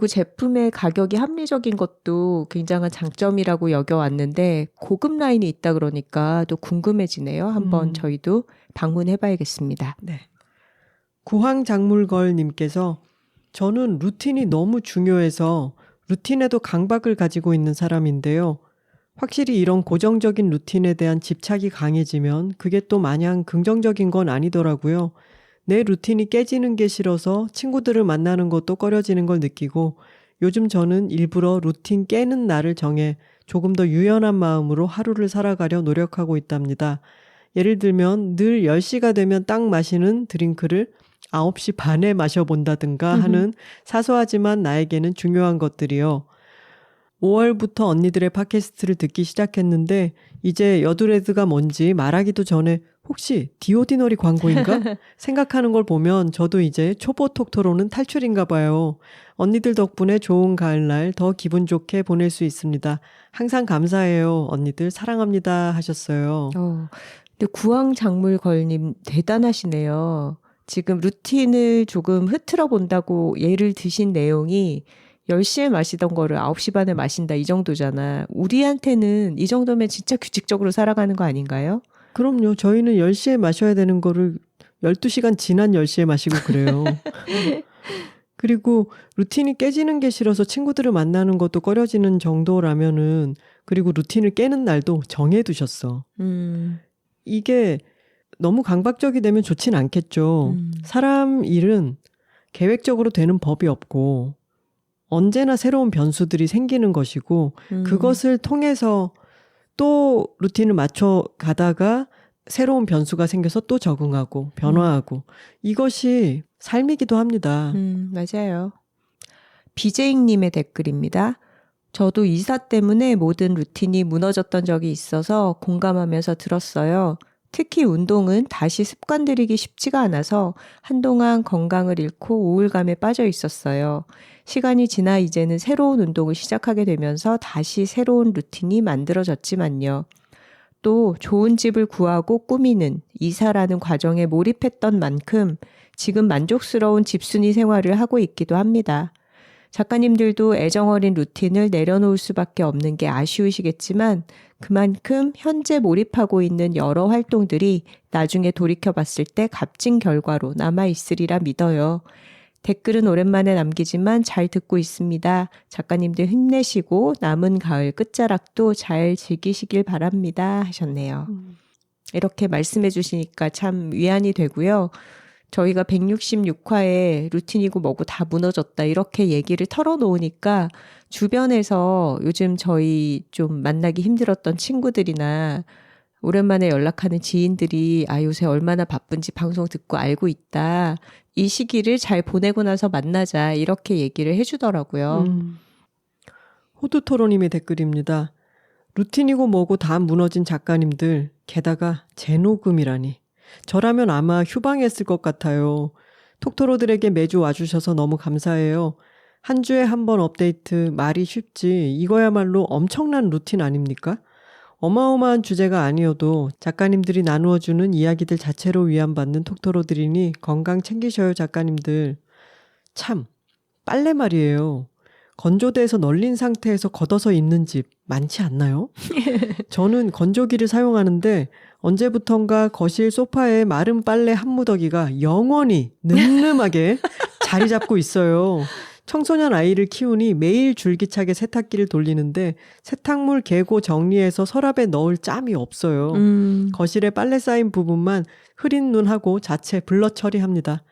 제품의 가격이 합리적인 것도 굉장한 장점이라고 여겨왔는데 고급 라인이 있다 그러니까 또 궁금해지네요. 한번 저희도 방문해봐야겠습니다. 네. 구황작물걸님께서 저는 루틴이 너무 중요해서 루틴에도 강박을 가지고 있는 사람인데요. 확실히 이런 고정적인 루틴에 대한 집착이 강해지면 그게 또 마냥 긍정적인 건 아니더라고요. 내 루틴이 깨지는 게 싫어서 친구들을 만나는 것도 꺼려지는 걸 느끼고 요즘 저는 일부러 루틴 깨는 날을 정해 조금 더 유연한 마음으로 하루를 살아가려 노력하고 있답니다. 예를 들면 늘 10시가 되면 딱 마시는 드링크를 9시 반에 마셔본다든가 하는 사소하지만 나에게는 중요한 것들이요. 5월부터 언니들의 팟캐스트를 듣기 시작했는데 이제 여드레드가 뭔지 말하기도 전에 혹시 디오디너리 광고인가? 생각하는 걸 보면 저도 이제 초보 톡토로는 탈출인가 봐요. 언니들 덕분에 좋은 가을날 더 기분 좋게 보낼 수 있습니다. 항상 감사해요. 언니들 사랑합니다 하셨어요. 근데 구황작물걸님 대단하시네요. 지금 루틴을 조금 흐트러 본다고 예를 드신 내용이 10시에 마시던 거를 9시 반에 마신다 이 정도잖아. 우리한테는 이 정도면 진짜 규칙적으로 살아가는 거 아닌가요? 그럼요. 저희는 10시에 마셔야 되는 거를 12시간 지난 10시에 마시고 그래요. 그리고 루틴이 깨지는 게 싫어서 친구들을 만나는 것도 꺼려지는 정도라면은 그리고 루틴을 깨는 날도 정해두셨어. 이게 너무 강박적이 되면 좋진 않겠죠. 사람 일은 계획적으로 되는 법이 없고 언제나 새로운 변수들이 생기는 것이고 그것을 통해서 또 루틴을 맞춰 가다가 새로운 변수가 생겨서 또 적응하고 변화하고 이것이 삶이기도 합니다. 맞아요. 비제잉님의 댓글입니다. 저도 이사 때문에 모든 루틴이 무너졌던 적이 있어서 공감하면서 들었어요. 특히 운동은 다시 습관 들이기 쉽지가 않아서 한동안 건강을 잃고 우울감에 빠져 있었어요. 시간이 지나 이제는 새로운 운동을 시작하게 되면서 다시 새로운 루틴이 만들어졌지만요. 또 좋은 집을 구하고 꾸미는 이사라는 과정에 몰입했던 만큼 지금 만족스러운 집순이 생활을 하고 있기도 합니다. 작가님들도 애정어린 루틴을 내려놓을 수밖에 없는 게 아쉬우시겠지만 그만큼 현재 몰입하고 있는 여러 활동들이 나중에 돌이켜봤을 때 값진 결과로 남아있으리라 믿어요. 댓글은 오랜만에 남기지만 잘 듣고 있습니다. 작가님들 힘내시고 남은 가을 끝자락도 잘 즐기시길 바랍니다 하셨네요. 이렇게 말씀해 주시니까 참 위안이 되고요. 저희가 166화에 루틴이고 뭐고 다 무너졌다 이렇게 얘기를 털어놓으니까 주변에서 요즘 저희 좀 만나기 힘들었던 친구들이나 오랜만에 연락하는 지인들이 요새 얼마나 바쁜지 방송 듣고 알고 있다. 이 시기를 잘 보내고 나서 만나자 이렇게 얘기를 해주더라고요. 호두토로님의 댓글입니다. 루틴이고 뭐고 다 무너진 작가님들, 게다가 재녹음이라니. 저라면 아마 휴방했을 것 같아요. 톡토로들에게 매주 와주셔서 너무 감사해요. 한 주에 한 번 업데이트, 말이 쉽지. 이거야말로 엄청난 루틴 아닙니까? 어마어마한 주제가 아니어도 작가님들이 나누어주는 이야기들 자체로 위안받는 톡토로들이니 건강 챙기셔요, 작가님들. 참, 빨래 말이에요. 건조대에서 널린 상태에서 걷어서 입는 집 많지 않나요? 저는 건조기를 사용하는데 언제부턴가 거실 소파에 마른 빨래 한 무더기가 영원히 늠름하게 자리 잡고 있어요. 청소년 아이를 키우니 매일 줄기차게 세탁기를 돌리는데 세탁물 개고 정리해서 서랍에 넣을 짬이 없어요. 거실에 빨래 쌓인 부분만 흐린 눈하고 자체 블러 처리합니다.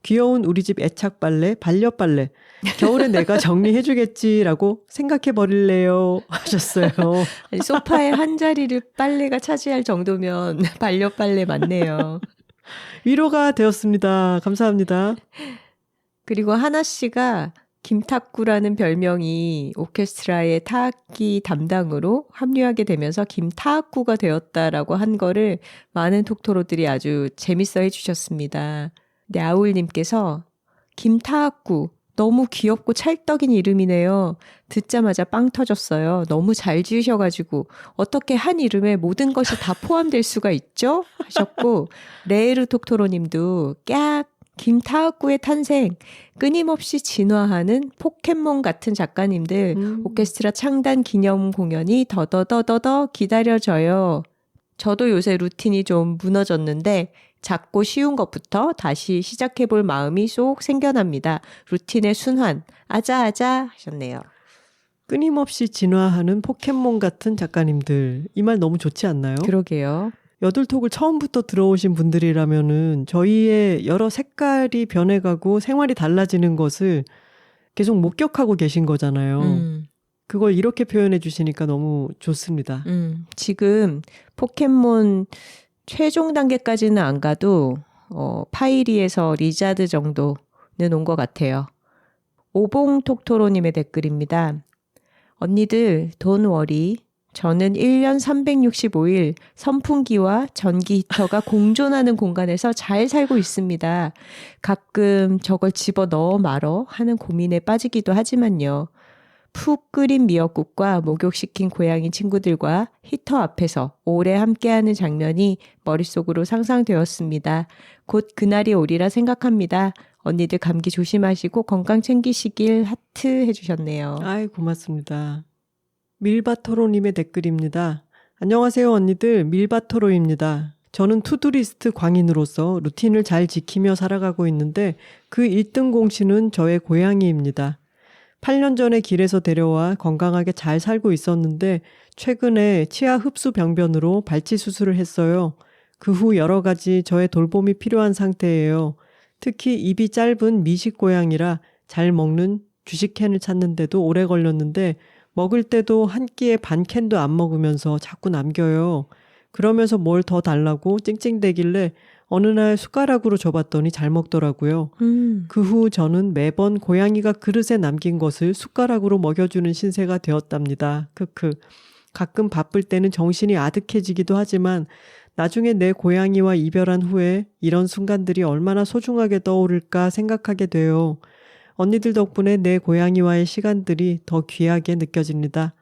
귀여운 우리 집 애착 빨래, 반려 빨래. 겨울에 내가 정리해주겠지라고 생각해버릴래요 하셨어요. 아니, 소파의 한 자리를 빨래가 차지할 정도면 반려 빨래 맞네요. 위로가 되었습니다. 감사합니다. 그리고 하나 씨가 김탁구라는 별명이 오케스트라의 타악기 담당으로 합류하게 되면서 김타악구가 되었다라고 한 거를 많은 톡토로들이 아주 재밌어 해주셨습니다. 근데 아울님께서 김타악구 너무 귀엽고 찰떡인 이름이네요. 듣자마자 빵 터졌어요. 너무 잘 지으셔가지고 어떻게 한 이름에 모든 것이 다 포함될 수가 있죠? 하셨고 레에르 톡토로님도 깍 김타악구의 탄생 끊임없이 진화하는 포켓몬 같은 작가님들 오케스트라 창단 기념 공연이 더더더더더 기다려져요. 저도 요새 루틴이 좀 무너졌는데 작고 쉬운 것부터 다시 시작해볼 마음이 쏙 생겨납니다. 루틴의 순환, 아자아자 하셨네요. 끊임없이 진화하는 포켓몬 같은 작가님들. 이 말 너무 좋지 않나요? 그러게요. 여둘톡을 처음부터 들어오신 분들이라면은 저희의 여러 색깔이 변해가고 생활이 달라지는 것을 계속 목격하고 계신 거잖아요. 그걸 이렇게 표현해 주시니까 너무 좋습니다. 지금 포켓몬 최종 단계까지는 안 가도 파이리에서 리자드 정도는 온 것 같아요. 오봉톡토로님의 댓글입니다. 언니들 돈 워리. 저는 1년 365일 선풍기와 전기 히터가 공존하는 공간에서 잘 살고 있습니다. 가끔 저걸 집어넣어 말어 하는 고민에 빠지기도 하지만요. 푹 끓인 미역국과 목욕시킨 고양이 친구들과 히터 앞에서 오래 함께하는 장면이 머릿속으로 상상되었습니다. 곧 그날이 오리라 생각합니다. 언니들 감기 조심하시고 건강 챙기시길 하트 해주셨네요. 아이, 고맙습니다. 밀바토로님의 댓글입니다. 안녕하세요 언니들, 밀바토로입니다. 저는 투두리스트 광인으로서 루틴을 잘 지키며 살아가고 있는데 그 1등 공신은 저의 고양이입니다. 8년 전에 길에서 데려와 건강하게 잘 살고 있었는데 최근에 치아 흡수 병변으로 발치 수술을 했어요. 그 후 여러 가지 저의 돌봄이 필요한 상태예요. 특히 입이 짧은 미식 고양이라 잘 먹는 주식캔을 찾는데도 오래 걸렸는데 먹을 때도 한 끼에 반 캔도 안 먹으면서 자꾸 남겨요. 그러면서 뭘 더 달라고 찡찡대길래 어느 날 숟가락으로 줘봤더니 잘 먹더라고요. 그 후 저는 매번 고양이가 그릇에 남긴 것을 숟가락으로 먹여주는 신세가 되었답니다. 크크. 가끔 바쁠 때는 정신이 아득해지기도 하지만 나중에 내 고양이와 이별한 후에 이런 순간들이 얼마나 소중하게 떠오를까 생각하게 돼요. 언니들 덕분에 내 고양이와의 시간들이 더 귀하게 느껴집니다.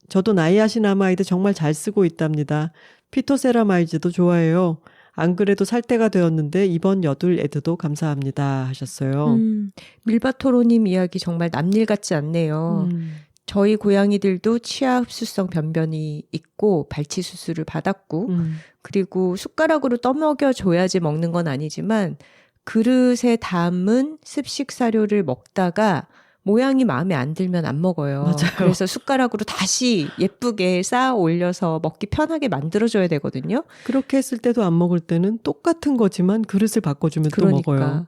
저도 나이아시나마이드 정말 잘 쓰고 있답니다. 피토세라마이드도 좋아해요. 안 그래도 살 때가 되었는데 이번 여둘 애드도 감사합니다 하셨어요. 밀바토로님 이야기 정말 남일 같지 않네요. 저희 고양이들도 치아 흡수성 변변이 있고 발치 수술을 받았고 그리고 숟가락으로 떠먹여 줘야지 먹는 건 아니지만 그릇에 담은 습식 사료를 먹다가 모양이 마음에 안 들면 안 먹어요. 맞아요. 그래서 숟가락으로 다시 예쁘게 쌓아 올려서 먹기 편하게 만들어줘야 되거든요. 그렇게 했을 때도 안 먹을 때는 똑같은 거지만 그릇을 바꿔주면 또 먹어요.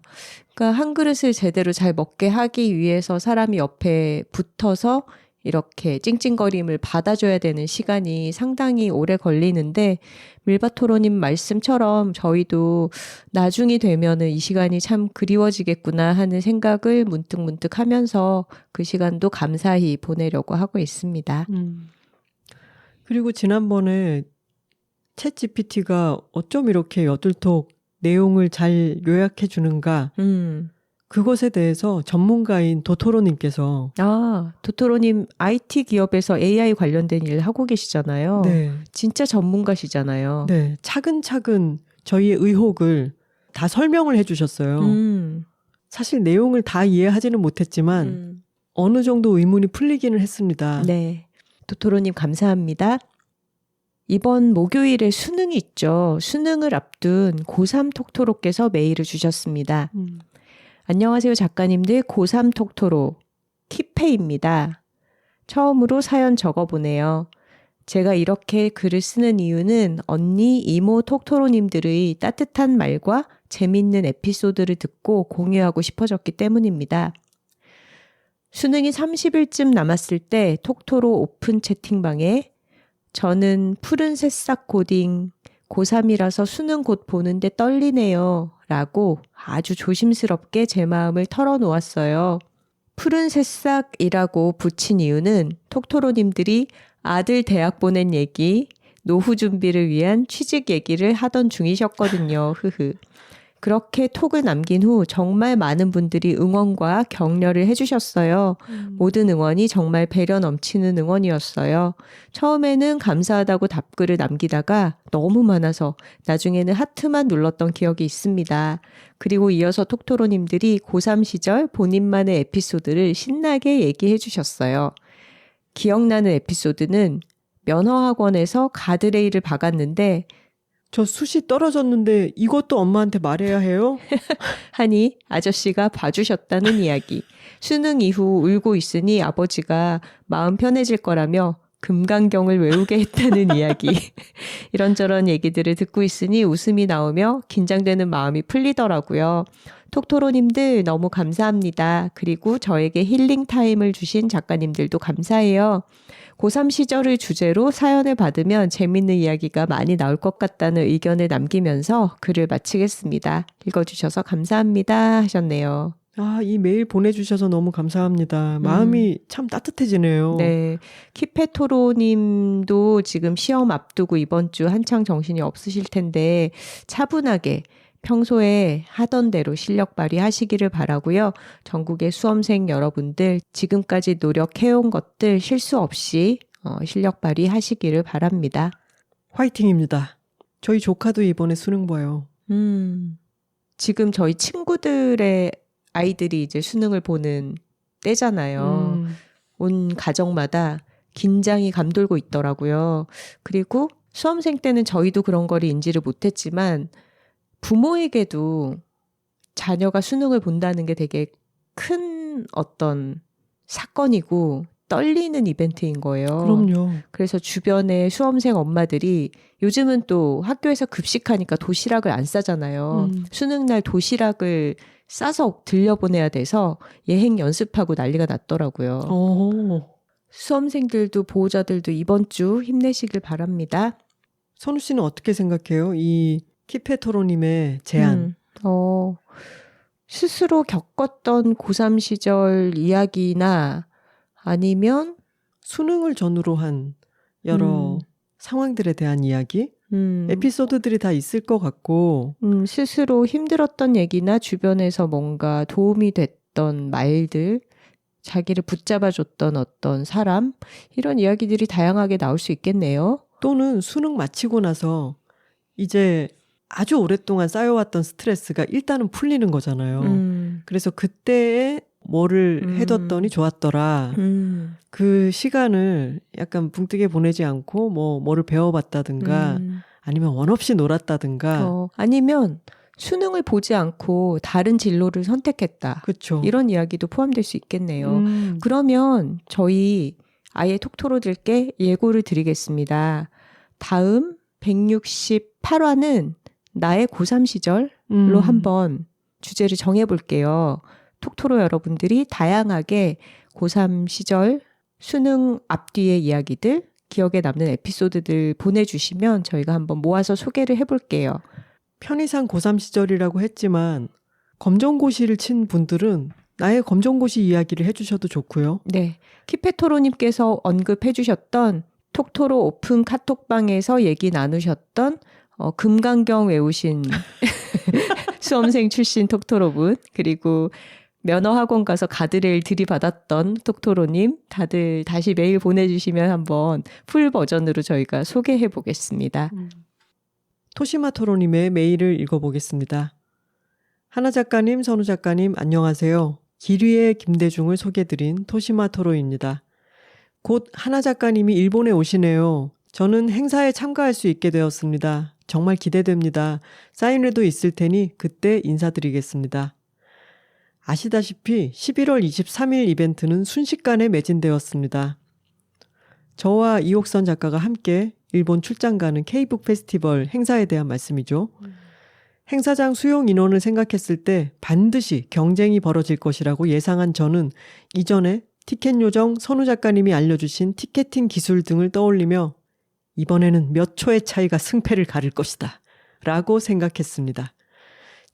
그러니까 한 그릇을 제대로 잘 먹게 하기 위해서 사람이 옆에 붙어서 이렇게 찡찡거림을 받아줘야 되는 시간이 상당히 오래 걸리는데 밀바토로님 말씀처럼 저희도 나중이 되면은 이 시간이 참 그리워지겠구나 하는 생각을 문득문득 하면서 그 시간도 감사히 보내려고 하고 있습니다. 그리고 지난번에 챗 GPT가 어쩜 이렇게 여둘톡 내용을 잘 요약해 주는가 그것에 대해서 전문가인 도토로님께서 도토로님 IT 기업에서 AI 관련된 일 하고 계시잖아요. 네, 진짜 전문가시잖아요. 네, 차근차근 저희의 의혹을 다 설명을 해주셨어요. 사실 내용을 다 이해하지는 못했지만 어느 정도 의문이 풀리기는 했습니다. 네, 도토로님 감사합니다. 이번 목요일에 수능이 있죠. 수능을 앞둔 고3 톡토로께서 메일을 주셨습니다. 안녕하세요 작가님들, 고3 톡토로 키페입니다. 처음으로 사연 적어보네요. 제가 이렇게 글을 쓰는 이유는 언니, 이모 톡토로님들의 따뜻한 말과 재밌는 에피소드를 듣고 공유하고 싶어졌기 때문입니다. 수능이 30일쯤 남았을 때 톡토로 오픈 채팅방에 저는 푸른 새싹 고딩 고3이라서 수능 곧 보는데 떨리네요 라고 아주 조심스럽게 제 마음을 털어놓았어요. 푸른 새싹이라고 붙인 이유는 톡토로님들이 아들 대학 보낸 얘기, 노후 준비를 위한 취직 얘기를 하던 중이셨거든요. 그렇게 톡을 남긴 후 정말 많은 분들이 응원과 격려를 해주셨어요. 모든 응원이 정말 배려 넘치는 응원이었어요. 처음에는 감사하다고 답글을 남기다가 너무 많아서 나중에는 하트만 눌렀던 기억이 있습니다. 그리고 이어서 톡토로님들이 고3 시절 본인만의 에피소드를 신나게 얘기해 주셨어요. 기억나는 에피소드는 면허학원에서 가드레일을 박았는데 저 숱이 떨어졌는데 이것도 엄마한테 말해야 해요? 하니 아저씨가 봐주셨다는 이야기. 수능 이후 울고 있으니 아버지가 마음 편해질 거라며 금강경을 외우게 했다는 이야기. 이런저런 얘기들을 듣고 있으니 웃음이 나오며 긴장되는 마음이 풀리더라고요. 톡토로님들 너무 감사합니다. 그리고 저에게 힐링 타임을 주신 작가님들도 감사해요. 고3 시절을 주제로 사연을 받으면 재밌는 이야기가 많이 나올 것 같다는 의견을 남기면서 글을 마치겠습니다. 읽어주셔서 감사합니다 하셨네요. 이 메일 보내주셔서 너무 감사합니다. 마음이 참 따뜻해지네요. 네, 키페토로님도 지금 시험 앞두고 이번 주 한창 정신이 없으실 텐데 차분하게 평소에 하던 대로 실력 발휘하시기를 바라고요. 전국의 수험생 여러분들 지금까지 노력해온 것들 실수 없이 실력 발휘하시기를 바랍니다. 화이팅입니다. 저희 조카도 이번에 수능 봐요. 지금 저희 친구들의 아이들이 이제 수능을 보는 때잖아요. 온 가정마다 긴장이 감돌고 있더라고요. 그리고 수험생 때는 저희도 그런 거를 인지를 못했지만 부모에게도 자녀가 수능을 본다는 게 되게 큰 어떤 사건이고 떨리는 이벤트인 거예요. 그럼요. 그래서 주변에 수험생 엄마들이 요즘은 또 학교에서 급식하니까 도시락을 안 싸잖아요. 수능날 도시락을 싸서 들려보내야 돼서 예행 연습하고 난리가 났더라고요. 수험생들도 보호자들도 이번 주 힘내시길 바랍니다. 선우 씨는 어떻게 생각해요? 이 키페토로님의 제안. 스스로 겪었던 고3 시절 이야기나 아니면 수능을 전후로 한 여러 상황들에 대한 이야기? 에피소드들이 다 있을 것 같고 스스로 힘들었던 얘기나 주변에서 뭔가 도움이 됐던 말들, 자기를 붙잡아줬던 어떤 사람, 이런 이야기들이 다양하게 나올 수 있겠네요. 또는 수능 마치고 나서 이제 아주 오랫동안 쌓여왔던 스트레스가 일단은 풀리는 거잖아요. 그래서 그때에 뭐를 해뒀더니 좋았더라. 그 시간을 약간 붕뜨게 보내지 않고 뭐를 배워봤다든가 아니면 원 없이 놀았다든가 아니면 수능을 보지 않고 다른 진로를 선택했다. 그렇죠. 이런 이야기도 포함될 수 있겠네요. 그러면 저희 아예 톡토로들께 예고를 드리겠습니다. 다음 168화는 나의 고3 시절로 한번 주제를 정해볼게요. 톡토로 여러분들이 다양하게 고3 시절 수능 앞뒤의 이야기들, 기억에 남는 에피소드들 보내주시면 저희가 한번 모아서 소개를 해볼게요. 편의상 고3 시절이라고 했지만 검정고시를 친 분들은 나의 검정고시 이야기를 해주셔도 좋고요. 네, 키페토로님께서 언급해주셨던 톡토로 오픈 카톡방에서 얘기 나누셨던 금강경 외우신 수험생 출신 톡토로분, 그리고 면허학원 가서 가드레일 들이받았던 톡토로님, 다들 다시 메일 보내주시면 한번 풀 버전으로 저희가 소개해 보겠습니다. 토시마토로님의 메일을 읽어보겠습니다. 하나 작가님, 선우 작가님, 안녕하세요. 기류의 김대중을 소개드린 토시마토로입니다. 곧 하나 작가님이 일본에 오시네요. 저는 행사에 참가할 수 있게 되었습니다. 정말 기대됩니다. 사인회도 있을 테니 그때 인사드리겠습니다. 아시다시피 11월 23일 이벤트는 순식간에 매진되었습니다. 저와 이옥선 작가가 함께 일본 출장 가는 K북 페스티벌 행사에 대한 말씀이죠. 행사장 수용 인원을 생각했을 때 반드시 경쟁이 벌어질 것이라고 예상한 저는 이전에 티켓 요정 선우 작가님이 알려주신 티켓팅 기술 등을 떠올리며 이번에는 몇 초의 차이가 승패를 가릴 것이다 라고 생각했습니다.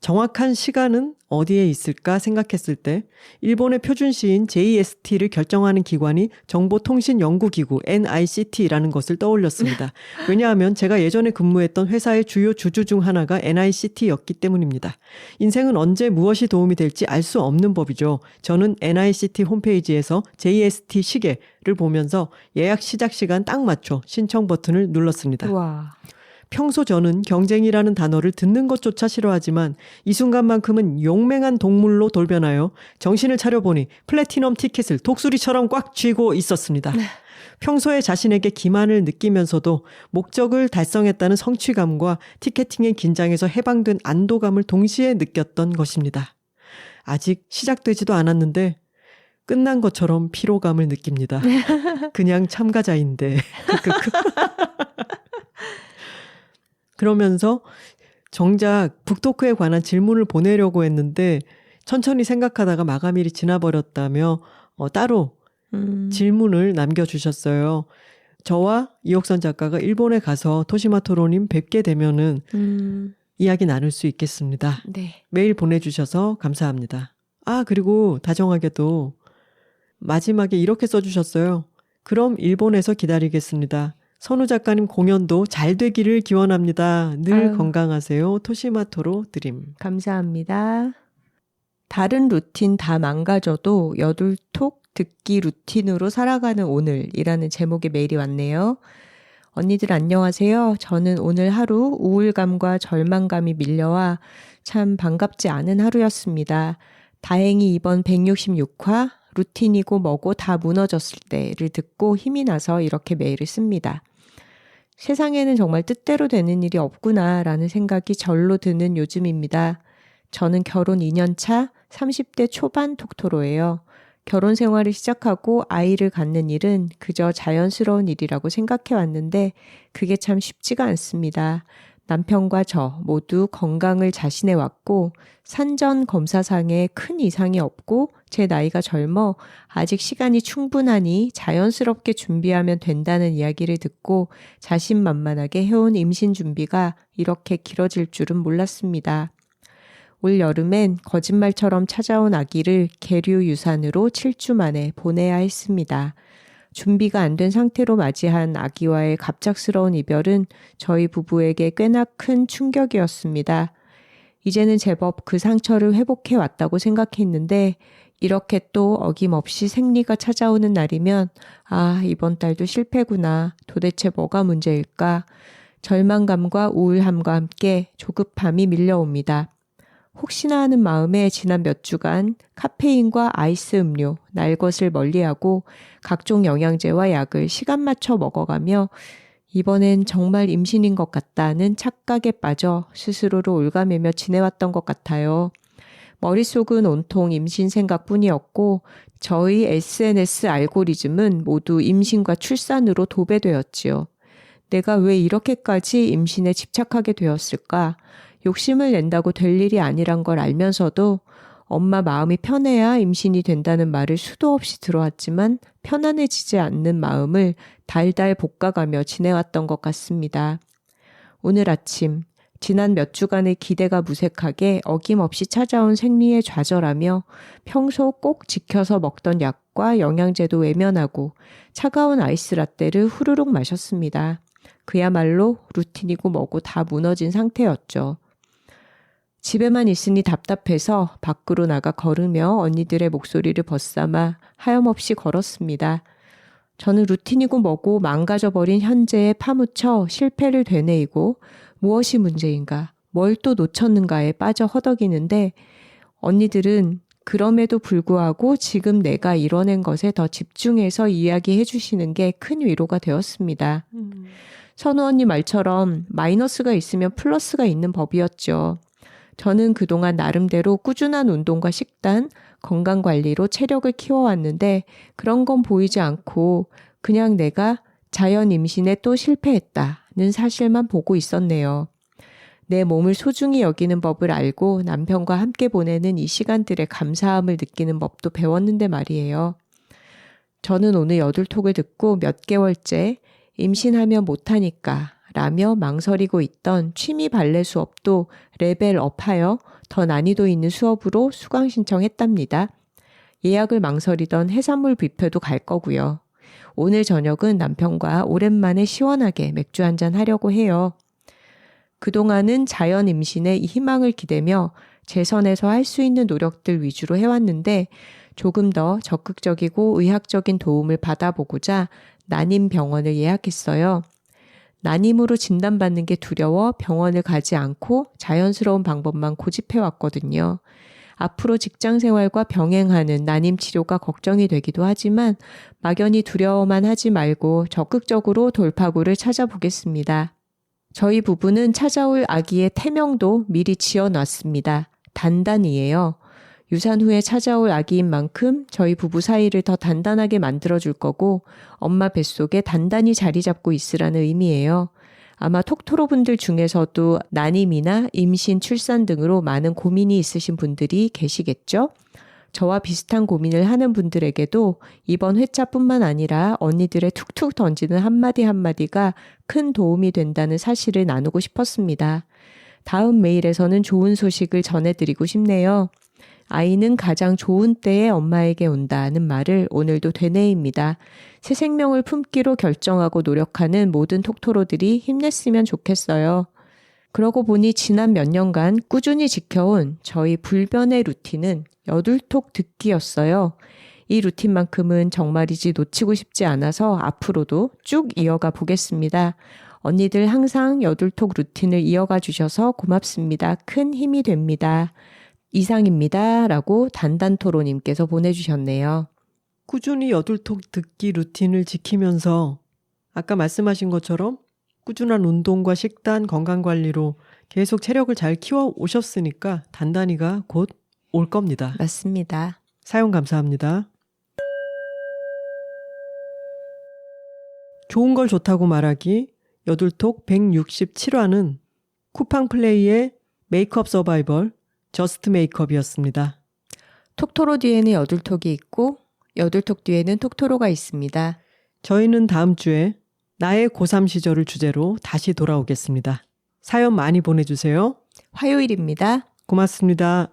정확한 시간은 어디에 있을까 생각했을 때 일본의 표준시인 JST를 결정하는 기관이 정보통신연구기구 NICT라는 것을 떠올렸습니다. 왜냐하면 제가 예전에 근무했던 회사의 주요 주주 중 하나가 NICT였기 때문입니다. 인생은 언제 무엇이 도움이 될지 알 수 없는 법이죠. 저는 NICT 홈페이지에서 JST 시계를 보면서 예약 시작 시간 딱 맞춰 신청 버튼을 눌렀습니다. 와. 평소 저는 경쟁이라는 단어를 듣는 것조차 싫어하지만 이 순간만큼은 용맹한 동물로 돌변하여 정신을 차려보니 플래티넘 티켓을 독수리처럼 꽉 쥐고 있었습니다. 평소에 자신에게 기만을 느끼면서도 목적을 달성했다는 성취감과 티켓팅의 긴장에서 해방된 안도감을 동시에 느꼈던 것입니다. 아직 시작되지도 않았는데 끝난 것처럼 피로감을 느낍니다. 그냥 참가자인데. 그러면서 정작 북토크에 관한 질문을 보내려고 했는데 천천히 생각하다가 마감일이 지나버렸다며 따로 질문을 남겨주셨어요. 저와 이옥선 작가가 일본에 가서 토시마토로님 뵙게 되면은 이야기 나눌 수 있겠습니다. 네. 메일 보내주셔서 감사합니다. 그리고 다정하게도 마지막에 이렇게 써주셨어요. 그럼 일본에서 기다리겠습니다. 선우 작가님 공연도 잘 되기를 기원합니다. 늘 건강하세요. 토시마토로 드림. 감사합니다. 다른 루틴 다 망가져도 여둘톡 듣기 루틴으로 살아가는 오늘이라는 제목의 메일이 왔네요. 언니들 안녕하세요. 저는 오늘 하루 우울감과 절망감이 밀려와 참 반갑지 않은 하루였습니다. 다행히 이번 166화 루틴이고 뭐고 다 무너졌을 때를 듣고 힘이 나서 이렇게 메일을 씁니다. 세상에는 정말 뜻대로 되는 일이 없구나라는 생각이 절로 드는 요즘입니다. 저는 결혼 2년 차 30대 초반 톡토로예요. 결혼 생활을 시작하고 아이를 갖는 일은 그저 자연스러운 일이라고 생각해 왔는데 그게 참 쉽지가 않습니다. 남편과 저 모두 건강을 자신해 왔고 산전 검사상에 큰 이상이 없고 제 나이가 젊어 아직 시간이 충분하니 자연스럽게 준비하면 된다는 이야기를 듣고 자신만만하게 해온 임신 준비가 이렇게 길어질 줄은 몰랐습니다. 올 여름엔 거짓말처럼 찾아온 아기를 계류 유산으로 7주 만에 보내야 했습니다. 준비가 안 된 상태로 맞이한 아기와의 갑작스러운 이별은 저희 부부에게 꽤나 큰 충격이었습니다. 이제는 제법 그 상처를 회복해 왔다고 생각했는데 이렇게 또 어김없이 생리가 찾아오는 날이면 이번 달도 실패구나. 도대체 뭐가 문제일까? 절망감과 우울함과 함께 조급함이 밀려옵니다. 혹시나 하는 마음에 지난 몇 주간 카페인과 아이스 음료, 날 것을 멀리하고 각종 영양제와 약을 시간 맞춰 먹어가며 이번엔 정말 임신인 것 같다는 착각에 빠져 스스로를 올가매며 지내왔던 것 같아요. 머릿속은 온통 임신 생각뿐이었고 저희 SNS 알고리즘은 모두 임신과 출산으로 도배되었지요. 내가 왜 이렇게까지 임신에 집착하게 되었을까? 욕심을 낸다고 될 일이 아니란 걸 알면서도 엄마 마음이 편해야 임신이 된다는 말을 수도 없이 들어왔지만 편안해지지 않는 마음을 달달 볶아가며 지내왔던 것 같습니다. 오늘 아침 지난 몇 주간의 기대가 무색하게 어김없이 찾아온 생리에 좌절하며 평소 꼭 지켜서 먹던 약과 생활과 영양제도 외면하고 차가운 아이스 라떼를 후루룩 마셨습니다. 그야말로 루틴이고 뭐고 다 무너진 상태였죠. 집에만 있으니 답답해서 밖으로 나가 걸으며 언니들의 목소리를 벗삼아 하염없이 걸었습니다. 저는 루틴이고 뭐고 망가져버린 현재에 파묻혀 실패를 되뇌이고 무엇이 문제인가, 뭘 또 놓쳤는가에 빠져 허덕이는데 언니들은 그럼에도 불구하고 지금 내가 이뤄낸 것에 더 집중해서 이야기해 주시는 게 큰 위로가 되었습니다. 선우 언니 말처럼 마이너스가 있으면 플러스가 있는 법이었죠. 저는 그동안 나름대로 꾸준한 운동과 식단, 건강관리로 체력을 키워왔는데 그런 건 보이지 않고 그냥 내가 자연 임신에 또 실패했다는 사실만 보고 있었네요. 내 몸을 소중히 여기는 법을 알고 남편과 함께 보내는 이 시간들의 감사함을 느끼는 법도 배웠는데 말이에요. 저는 오늘 여둘톡을 듣고 몇 개월째 임신하면 못하니까 라며 망설이고 있던 취미 발레 수업도 레벨업하여 더 난이도 있는 수업으로 수강 신청했답니다. 예약을 망설이던 해산물 뷔페도 갈 거고요. 오늘 저녁은 남편과 오랜만에 시원하게 맥주 한잔 하려고 해요. 그동안은 자연 임신에 희망을 기대며 제 선에서 할 수 있는 노력들 위주로 해왔는데 조금 더 적극적이고 의학적인 도움을 받아보고자 난임병원을 예약했어요. 난임으로 진단받는 게 두려워 병원을 가지 않고 자연스러운 방법만 고집해왔거든요. 앞으로 직장 생활과 병행하는 난임 치료가 걱정이 되기도 하지만 막연히 두려워만 하지 말고 적극적으로 돌파구를 찾아보겠습니다. 저희 부부는 찾아올 아기의 태명도 미리 지어놨습니다. 단단이에요. 유산 후에 찾아올 아기인 만큼 저희 부부 사이를 더 단단하게 만들어줄 거고 엄마 뱃속에 단단히 자리 잡고 있으라는 의미예요. 아마 톡토로 분들 중에서도 난임이나 임신, 출산 등으로 많은 고민이 있으신 분들이 계시겠죠? 저와 비슷한 고민을 하는 분들에게도 이번 회차뿐만 아니라 언니들의 툭툭 던지는 한마디 한마디가 큰 도움이 된다는 사실을 나누고 싶었습니다. 다음 메일에서는 좋은 소식을 전해드리고 싶네요. 아이는 가장 좋은 때에 엄마에게 온다는 말을 오늘도 되뇌입니다. 새 생명을 품기로 결정하고 노력하는 모든 톡토로들이 힘냈으면 좋겠어요. 그러고 보니 지난 몇 년간 꾸준히 지켜온 저희 불변의 루틴은 여둘톡 듣기였어요. 이 루틴만큼은 정말이지 놓치고 싶지 않아서 앞으로도 쭉 이어가 보겠습니다. 언니들 항상 여둘톡 루틴을 이어가 주셔서 고맙습니다. 큰 힘이 됩니다. 이상입니다. 라고 단단토로님께서 보내주셨네요. 꾸준히 여둘톡 듣기 루틴을 지키면서 아까 말씀하신 것처럼 꾸준한 운동과 식단, 건강관리로 계속 체력을 잘 키워 오셨으니까 단단히가 곧 올 겁니다. 맞습니다. 사용 감사합니다. 좋은 걸 좋다고 말하기 여둘톡 167화는 쿠팡플레이의 메이크업 서바이벌 저스트 메이크업이었습니다. 톡토로 뒤에는 여둘톡이 있고 여둘톡 뒤에는 톡토로가 있습니다. 저희는 다음 주에 나의 고3 시절을 주제로 다시 돌아오겠습니다. 사연 많이 보내주세요. 화요일입니다. 고맙습니다.